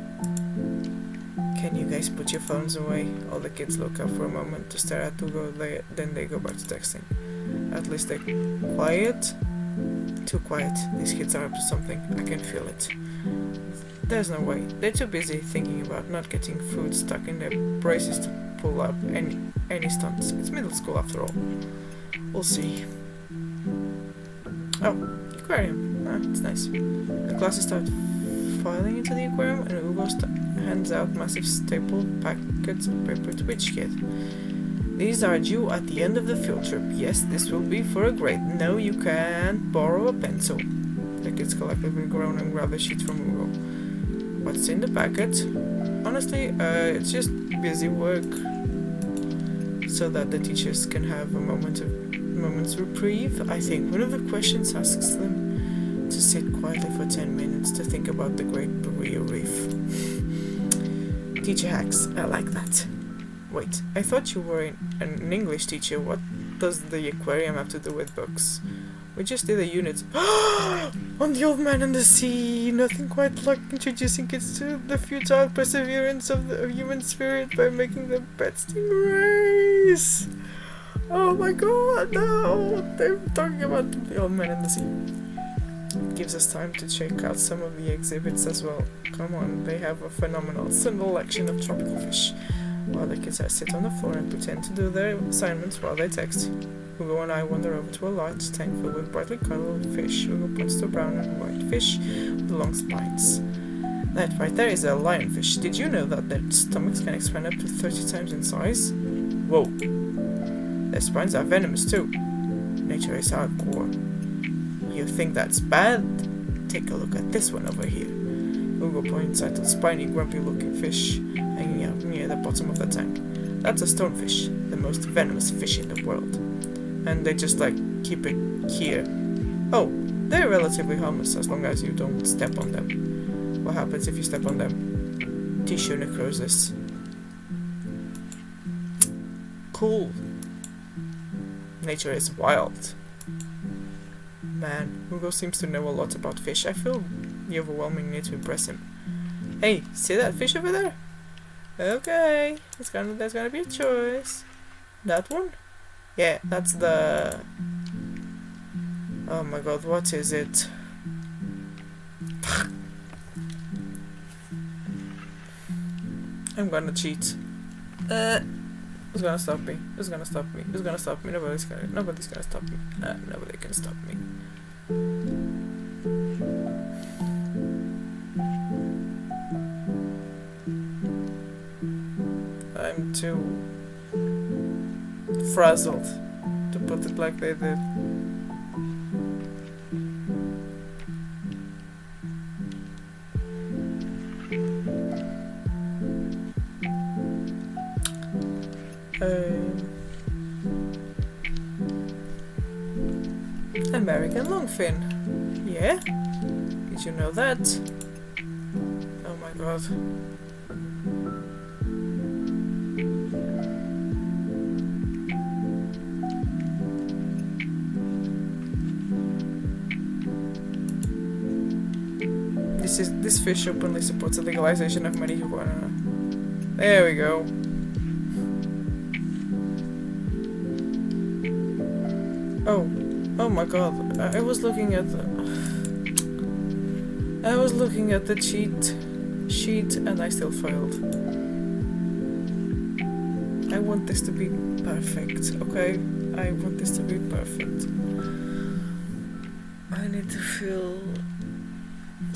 Speaker 1: Can you guys put your phones away? All the kids look up for a moment to stare at Hugo, then they go back to texting. At least they're quiet. Too quiet. These kids are up to something. I can feel it. There's no way. They're too busy thinking about not getting food stuck in their braces to pull up any stunts. It's middle school after all. We'll see. Oh, aquarium. Ah, it's nice. The classes start filing into the aquarium and Hugo hands out massive stapled packets of paper to each kid. These are due at the end of the field trip. Yes, this will be for a grade. No, you can't borrow a pencil. The kids collectively groan and grab a sheet from Hugo. What's in the packet? Honestly, it's just busy work so that the teachers can have a moment's reprieve. I think one of the questions asks them to sit quietly for 10 minutes to think about the Great Barrier Reef. Teacher hacks. I like that. Wait, I thought you were an English teacher. What does the aquarium have to do with books? We just did a unit on the Old Man and the Sea. Nothing quite like introducing kids to the futile perseverance of the human spirit by making them pet stingrays. Oh my god, no! They're talking about the Old Man and the Sea. It gives us time to check out some of the exhibits as well. Come on, they have a phenomenal selection of tropical fish. While the kids sit on the floor and pretend to do their assignments while they text, Hugo and I wander over to a large tank filled with brightly colored fish. Hugo points to a brown and white fish with long spines. That right there is a lionfish. Did you know that their stomachs can expand up to 30 times in size? Whoa. Their spines are venomous too. Nature is hardcore. You think that's bad? Take a look at this one over here. Hugo points at a spiny, grumpy-looking fish hanging out near the bottom of the tank. That's a stonefish, the most venomous fish in the world. And they just keep it here. Oh, they're relatively harmless as long as you don't step on them. What happens if you step on them? Tissue necrosis. Cool. Nature is wild. Man, Hugo seems to know a lot about fish. I feel the overwhelming need to impress him. Hey, see that fish over there? Okay, there's gonna be a choice. That one? Yeah, that's the... Oh my god, what is it? I'm gonna cheat. Who's gonna stop me? Who's gonna stop me? Who's gonna stop me? Nobody's gonna stop me. Nobody can stop me. I'm too frazzled to put it like they did. American longfin. Yeah? Did you know that? Oh my god. This fish openly supports the legalization of marijuana. There we go. Oh my god! I was looking at the cheat sheet and I still failed. I want this to be perfect, okay? I want this to be perfect. I need to feel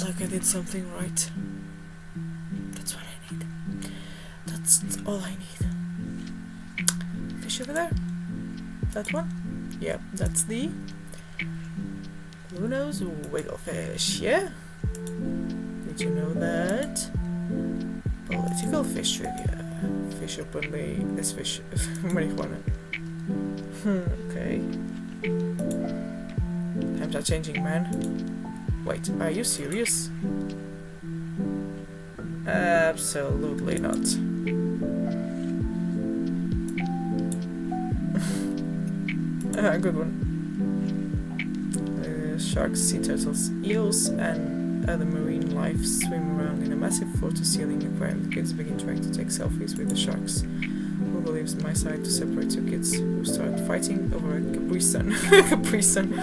Speaker 1: like I did something right. That's what I need. That's all I need. Fish over there? That one? Yep, that's the blue nose wigglefish, yeah? Did you know that? Political fish trivia. Fish openly. This fish. Marijuana. Okay. Times are changing, man. Wait, are you serious? Absolutely not. Good one. Sharks, sea turtles, eels, and other marine life swim around in a massive floor-to-ceiling aquarium. The kids begin trying to take selfies with the sharks. Hugo leaves my side to separate two kids who start fighting over a Capri Sun. Capri Sun.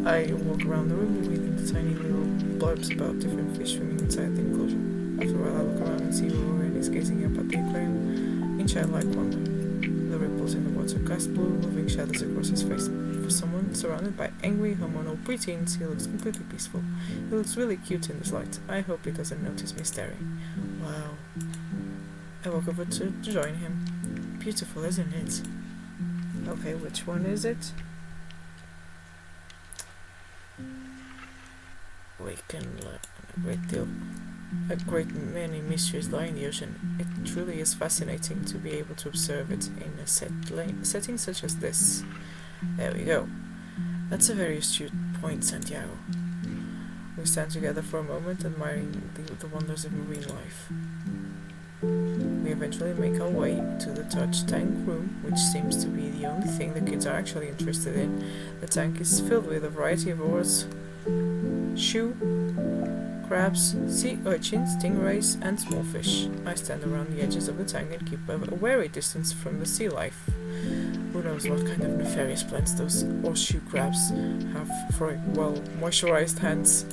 Speaker 1: I walk around the room reading the tiny little blurbs about different fish swimming inside the enclosure. After a while I look around and see Rowan is gazing up at the aquarium in childlike wonder. The ripples in the water cast blue, moving shadows across his face. For someone surrounded by angry, hormonal preteens, he looks completely peaceful. He looks really cute in this light. I hope he doesn't notice me staring. Wow. I walk over to join him. Beautiful, isn't it? Okay, which one is it? We can learn a great many mysteries lie in the ocean. It truly is fascinating to be able to observe it in a setting such as this. There we go. That's a very astute point, Santiago. We stand together for a moment, admiring the wonders of marine life. We eventually make our way to the touch tank room, which seems to be the only thing the kids are actually interested in. The tank is filled with a variety of ores, shoo, crabs, sea urchins, stingrays, and small fish. I stand around the edges of the tank and keep a wary distance from the sea life. Who knows what kind of nefarious plans those horseshoe crabs have for well-moisturized hands.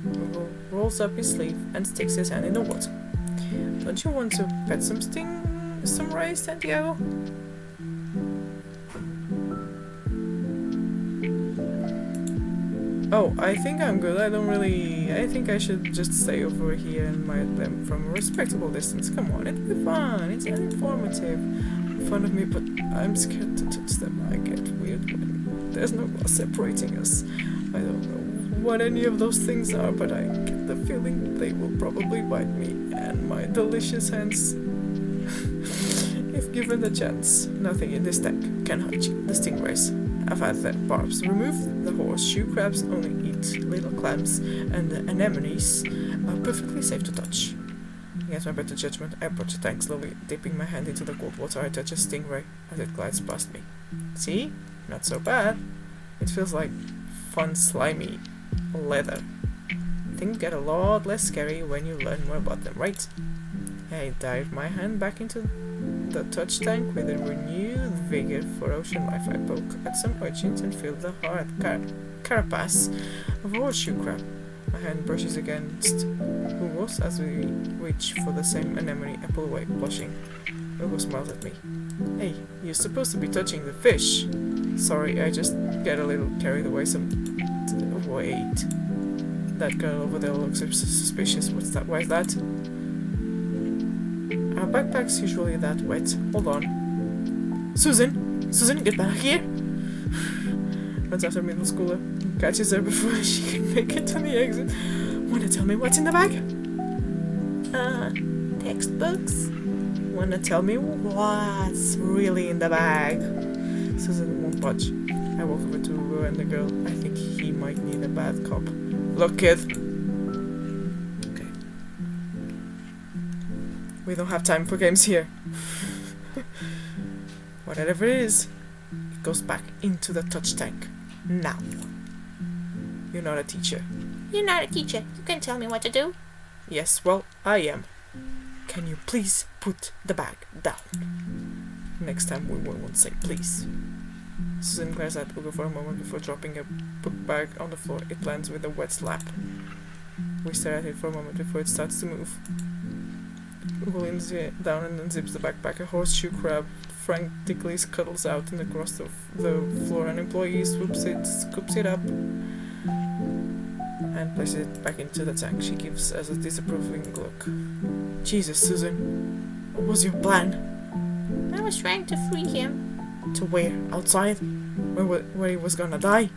Speaker 1: Hugo rolls up his sleeve and sticks his hand in the water. Don't you want to pet some rays, Santiago? Oh, I think I'm good. I think I should just stay over here and admire them from a respectable distance. Come on, it'll be fun. It's informative. Fun of me, but I'm scared to touch them. I get weird when there's no glass separating us. I don't know what any of those things are, but I get the feeling they will probably bite me and my delicious hands. If given the chance, nothing in this tank can hurt you. The stingrays have had their barbs removed. The horseshoe crabs only eat little clams, and the anemones are perfectly safe to touch. Against my better judgment, I approach the tank slowly, dipping my hand into the cold water. I touch a stingray as it glides past me. See? Not so bad. It feels like fun, slimy leather. Things get a lot less scary when you learn more about them, right? I dive my hand back into the touch tank with a renewed vigor for ocean life. I poke at some urchins and feel the hard carapace of a horseshoe crab. My hand brushes against Hugo's as we reach for the same anemone. I pull away, blushing. Hugo smiles at me. Hey, you're supposed to be touching the fish. Sorry, I just get a little carried away. Wait. That girl over there looks suspicious. What's that? Why is that? Our backpack's usually that wet. Hold on. Susan! Susan, get back here! Runs after middle schooler. Catches her before she can make it to the exit. Wanna tell me what's in the bag? Textbooks? Wanna tell me what's really in the bag? Susan won't budge. I walk over to Hugo and the girl. I think he might need a bad cop. Look, kid. Okay. We don't have time for games here. Whatever it is, it goes back into the touch tank. Now. You're not a teacher.
Speaker 2: You're not a teacher. You can tell me what to do.
Speaker 1: Yes, well, I am. Can you please put the bag down? Next time we won't say please. Susan glares at Hugo for a moment before dropping a book bag on the floor. It lands with a wet slap. We stare at it for a moment before it starts to move. Hugo leans down and unzips the backpack. A horseshoe crab frantically scuttles out and across the floor. An employee scoops it up and places it back into the tank. She gives us a disapproving look. Jesus, Susan, what was your plan?
Speaker 2: I was trying to free him.
Speaker 1: To where? Outside? Where he was gonna die?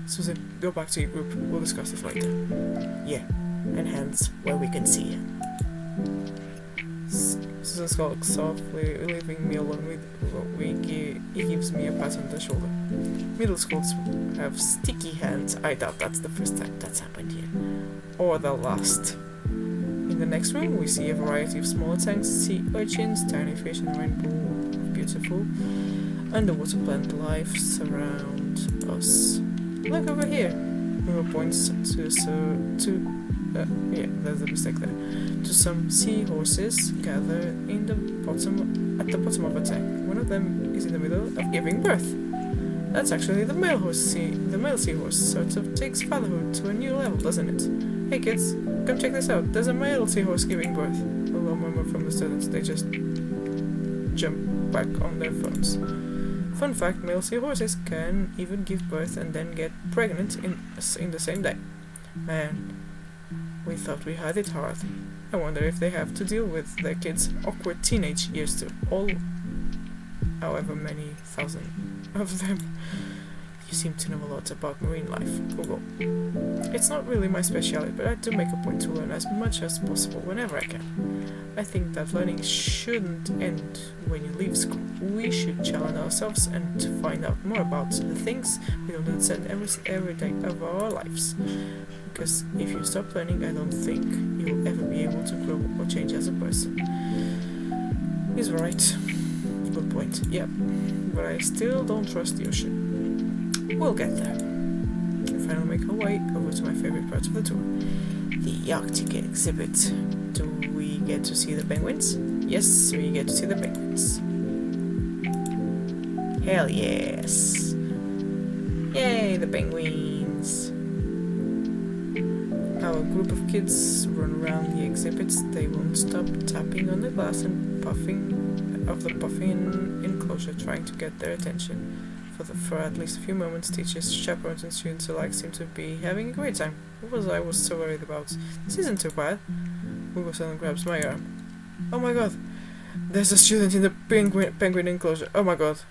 Speaker 1: Susan, go back to your group. We'll discuss this later. Yeah, and hands where we can see him. Susan skulks softly, leaving me alone with Hugo. He gives me a pat on the shoulder. Middle schools have sticky hands. I doubt that's the first time that's happened here. Or the last. In the next room, we see a variety of smaller tanks, sea urchins, tiny fish, and a rainbow of beautiful underwater plant life surround us. Look over here. Hugo points yeah, there's a mistake there. To some seahorses gathered at the bottom of a tank. One of them is in the middle of giving birth. That's actually the male seahorse. Sort of takes fatherhood to a new level, doesn't it? Hey kids, come check this out. There's a male seahorse giving birth. A low murmur from the students. They just jump back on their phones. Fun fact, male seahorses can even give birth and then get pregnant in the same day. Man, we thought we had it hard. I wonder if they have to deal with their kids' awkward teenage years too. However many thousand of them. You seem to know a lot about marine life, Hugo. It's not really my specialty, but I do make a point to learn as much as possible whenever I can. I think that learning shouldn't end when you leave school. We should challenge ourselves and to find out more about the things we don't understand every day of our lives. Because if you stop learning, I don't think you will ever be able to grow or change as a person. He's right. Good point. Yep. But I still don't trust the ocean. We'll get there. We finally make our way over to my favorite part of the tour. The Arctic exhibit. Do we get to see the penguins? Yes, we get to see the penguins. Hell yes. Yay, the penguins. Our group of kids run around the exhibits. They won't stop tapping on the glass and puffing enclosure, trying to get their attention. For at least a few moments, teachers, chaperones, and students alike seem to be having a great time. What was I so worried about? This isn't too bad. Hugo suddenly grabs my arm. Oh my god! There's a student in the penguin enclosure. Oh my god.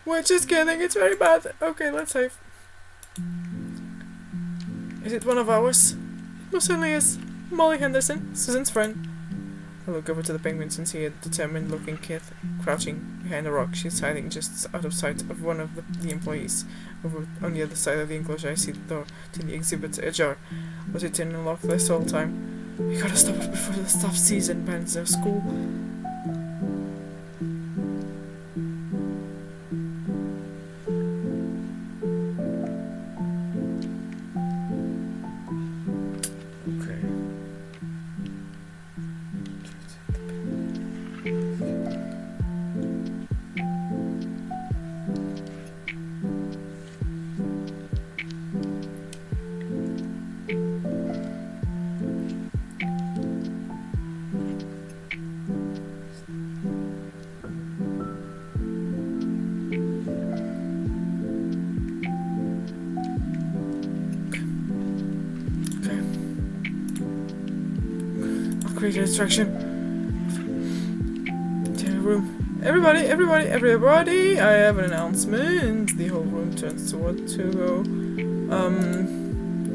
Speaker 1: We're just kidding, it's very bad. Okay, let's save. Is it one of ours? It most certainly is. Molly Henderson, Susan's friend. I look over to the penguins and see a determined-looking kid crouching behind a rock. She's hiding just out of sight of one of the employees. Over on the other side of the enclosure, I see the door to the exhibit ajar. Was it in and locked this whole time? We gotta stop it before the staff sees and bans their school. Create a distraction. Enter the room. Everybody! I have an announcement. The whole room turns toward Hugo.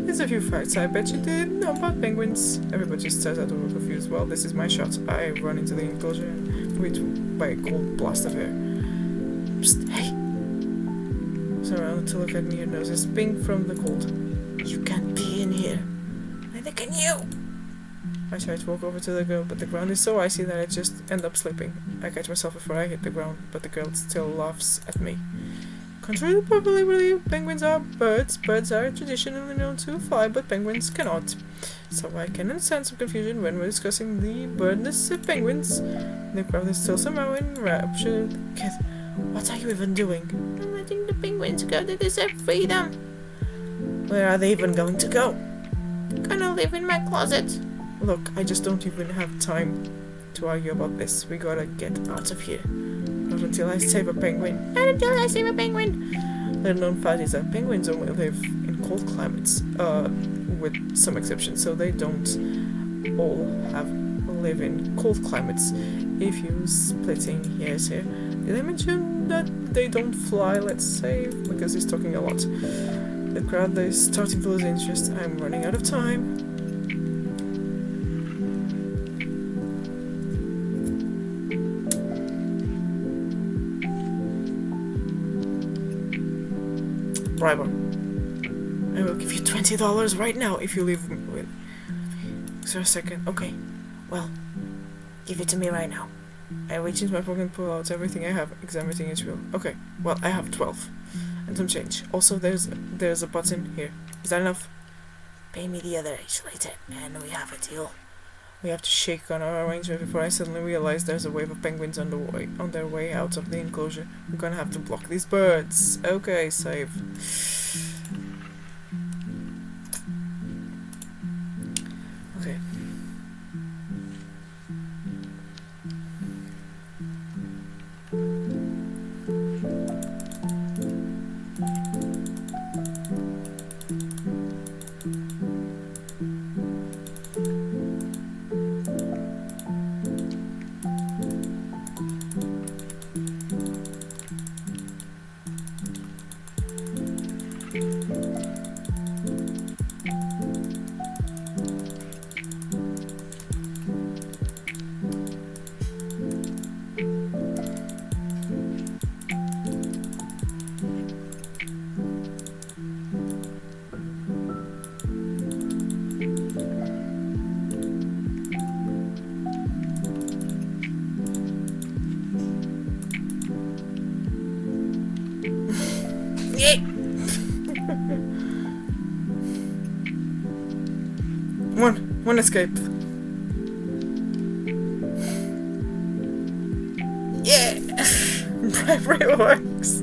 Speaker 1: There's a few facts I bet you didn't know about penguins. Everybody just stares at Hugo confused. Well, this is my shot. I run into the enclosure and greet by a cold blast of air. Psst, hey! So around to look at me, her nose is pink from the cold. You can't be in here. Neither can you! I try to walk over to the girl, but the ground is so icy that I just end up slipping. I catch myself before I hit the ground, but the girl still laughs at me. Contrary to popular belief, penguins are birds. Birds are traditionally known to fly, but penguins cannot. So I can understand some confusion when we're discussing the birdness of penguins. The crowd is still somehow enraptured. Kid, what are you even doing?
Speaker 2: I'm letting the penguins go. They deserve freedom.
Speaker 1: Where are they even going to go?
Speaker 2: Gonna live in my closet.
Speaker 1: Look, I just don't even have time to argue about this. We gotta get out of here. Not until I save a penguin.
Speaker 2: Not until I save a penguin.
Speaker 1: The known fact is that penguins only live in cold climates, with some exceptions, so they don't all live in cold climates. If you splitting hairs here, did I mention that they don't fly? Let's say, because he's talking a lot. The crowd is starting to lose interest. I'm running out of time. Briber. I will give you $20 right now if you leave with. Is there a second? Okay. Well, give it to me right now. I reach into my pocket and pull out everything I have, examining each wheel. Okay. Well, I have 12 and some change. Also, there's a button here. Is that enough?
Speaker 2: Pay me the other age later, and we have a deal.
Speaker 1: We have to shake on our arrangement before I suddenly realize there's a wave of penguins on their way out of the enclosure. We're gonna have to block these birds. Okay, save. Okay. One escape. Yeah! Bribery works.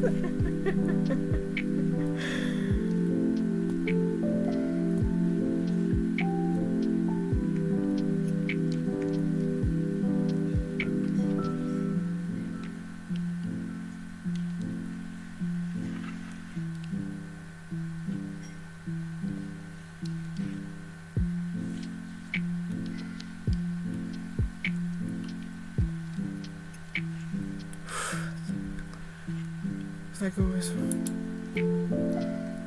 Speaker 1: Like always.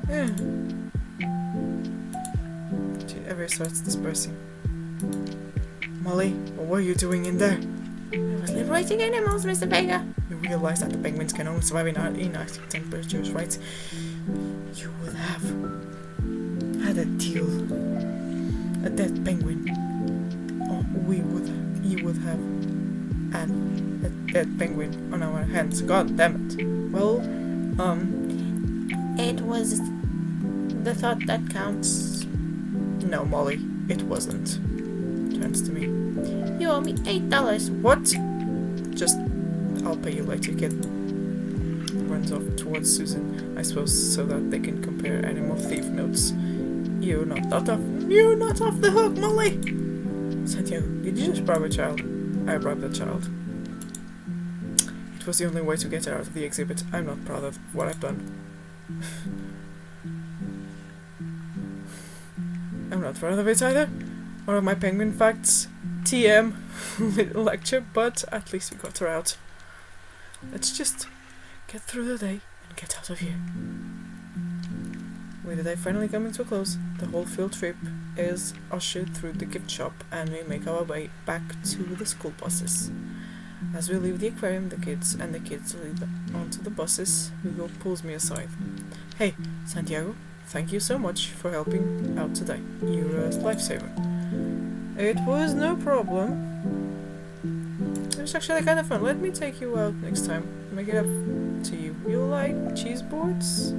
Speaker 1: Yeah. She ever starts dispersing. Molly, what were you doing in there?
Speaker 2: I was liberating animals, Mr. Vega.
Speaker 1: You realize that the penguins can only survive in Arctic temperatures, right? You would have had a deal. A dead penguin. Or you would have had a dead penguin on our hands. God damn it. Well,
Speaker 2: It was the thought that counts.
Speaker 1: no, Molly, it wasn't. Turns to me.
Speaker 2: You owe me $8.
Speaker 1: What? Just, I'll pay you later, kid. Runs off towards Susan, I suppose, so that they can compare animal thief notes. You're not off the hook, Molly! Santiago, did you just bribe a child? I bribed a child. It was the only way to get her out of the exhibit. I'm not proud of what I've done. I'm not proud of it either. One of my penguin facts. TM. Little lecture, but at least we got her out. Let's just get through the day and get out of here. With the day finally coming to a close, the whole field trip is ushered through the gift shop and we make our way back to the school buses. As we leave the aquarium, the kids lead onto the buses. Hugo pulls me aside. Hey, Santiago, thank you so much for helping out today. You're a lifesaver. It was no problem. It was actually kind of fun. Let me take you out next time. Make it up to you. You like cheese boards?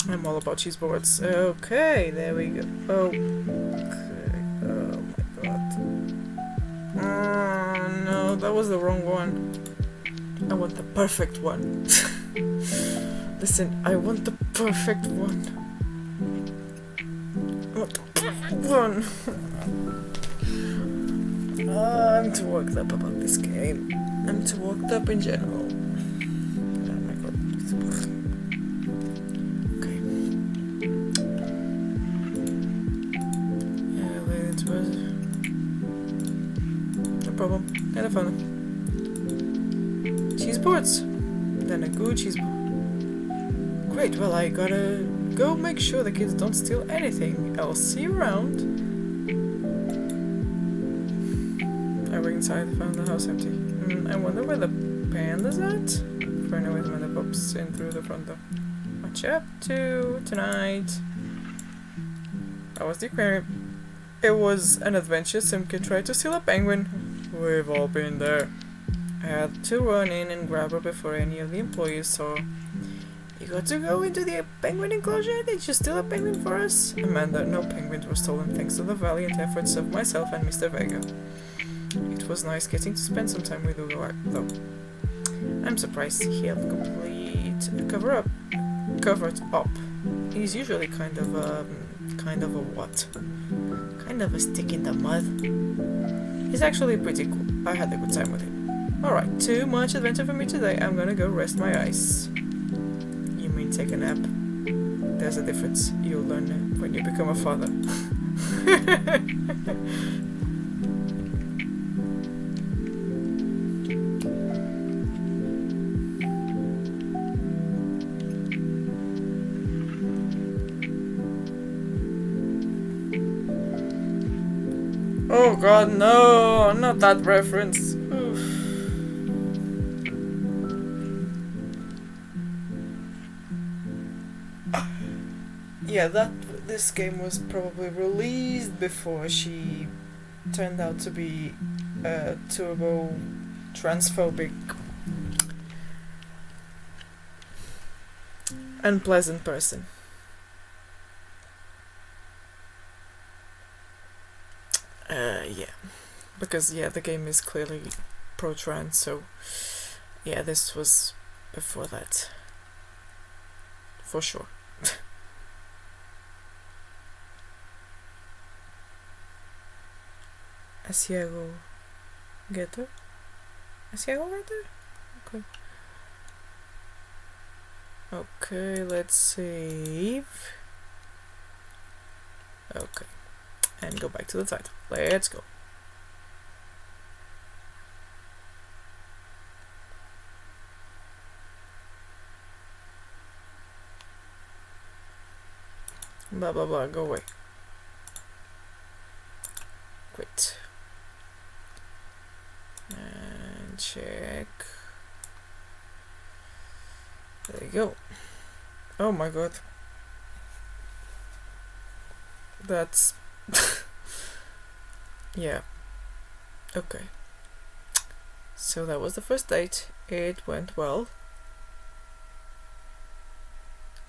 Speaker 1: I'm all about cheese boards. Okay, there we go. Okay. Oh my god. Oh no, that was the wrong one. I want the perfect one. Listen, I want the perfect one. I want the perfect one. I'm too worked up about this game. I'm too worked up in general. Oh my god. Okay. Yeah, wait, it was... No problem. Kind of fun. Cheese boards. Then a good cheese board. Great, well I gotta go make sure the kids don't steal anything. I'll see you around. I went inside, found the house empty. I wonder where the panda's at? For no reason when the pops in through the front door. What you up to tonight? I was the aquarium. It was an adventure. Some kid tried to steal a penguin. We've all been there. I had to run in and grab her before any of the employees saw. You got to go into the penguin enclosure? Did you steal a penguin for us? Amanda, no penguins were stolen thanks to the valiant efforts of myself and Mr. Vega. It was nice getting to spend some time with Hugo Route, though. I'm surprised he helped complete a covered up. He's usually kind of a what? Kind of a stick in the mud. He's actually pretty cool. I had a good time with him. Alright, too much adventure for me today. I'm gonna go rest my eyes. You mean take a nap? There's a difference. You'll learn it when you become a father. Oh god, no! Not that reference. Oof. Yeah, this game was probably released before she turned out to be a turbo transphobic unpleasant person. Yeah. Because, yeah, the game is clearly pro-trans, so... Yeah, this was before that. For sure. Asiago Getter? Asiago Getter? Okay. Okay, let's save. Okay. And go back to the title. Let's go. Blah blah blah, go away. Quit. And check. There you go. Oh my god. That's... yeah. Okay. So that was the first date. It went well.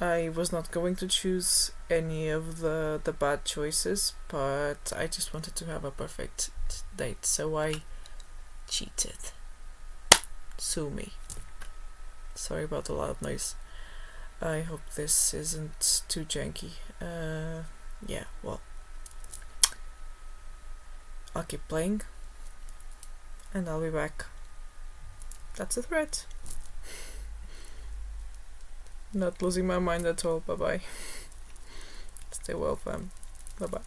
Speaker 1: I was not going to choose any of the bad choices, but I just wanted to have a perfect date, so I cheated. Sue me. Sorry about the loud noise. I hope this isn't too janky. Yeah, well, I'll keep playing and I'll be back. That's a threat. Not losing my mind at all. Bye bye. Stay well, fam. Bye bye.